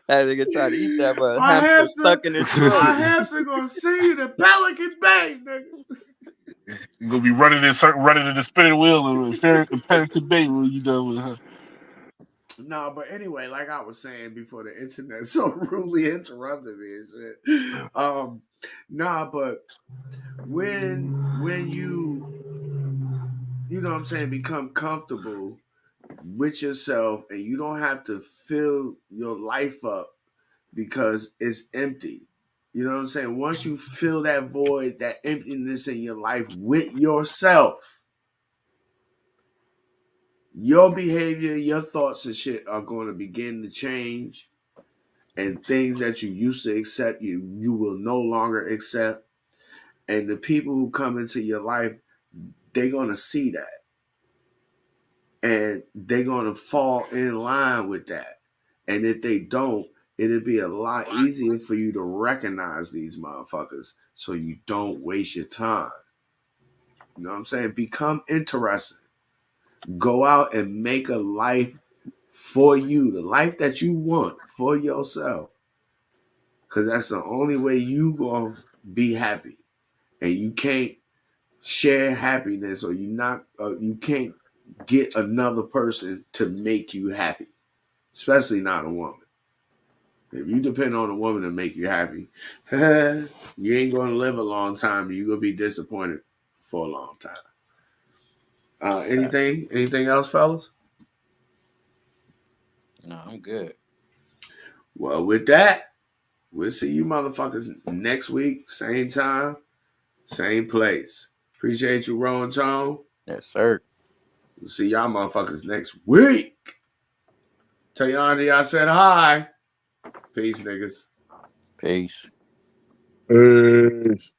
That nigga tried to eat that, but My hamster hamster, stuck in his throat. my hamster gonna see you the Pelican Bay, nigga. You're gonna be running in the spinning wheel and Pelican Bay when you done with her. No, but anyway, like I was saying before the internet so rudely interrupted me and shit. Nah, but when you know what I'm saying, become comfortable with yourself and you don't have to fill your life up because it's empty. You know what I'm saying? Once you fill that void, that emptiness in your life with yourself, your behavior, your thoughts and shit are going to begin to change. And things that you used to accept, you will no longer accept. And the people who come into your life, they're going to see that. And they're going to fall in line with that. And if they don't, it'll be a lot easier for you to recognize these motherfuckers so you don't waste your time. You know what I'm saying? Become interesting. Go out and make a life for you, the life that you want for yourself. Because that's the only way you going to be happy. And you can't share happiness or you can't get another person to make you happy, especially not a woman. If you depend on a woman to make you happy, you ain't going to live a long time and you're going to be disappointed for a long time. Anything else, fellas? No, I'm good. Well, with that, we'll see you motherfuckers next week, same time, same place. Appreciate you, Ron Tone. Yes, sir. We'll see y'all motherfuckers next week. Tell your auntie I said hi. Peace, niggas. Peace. Peace.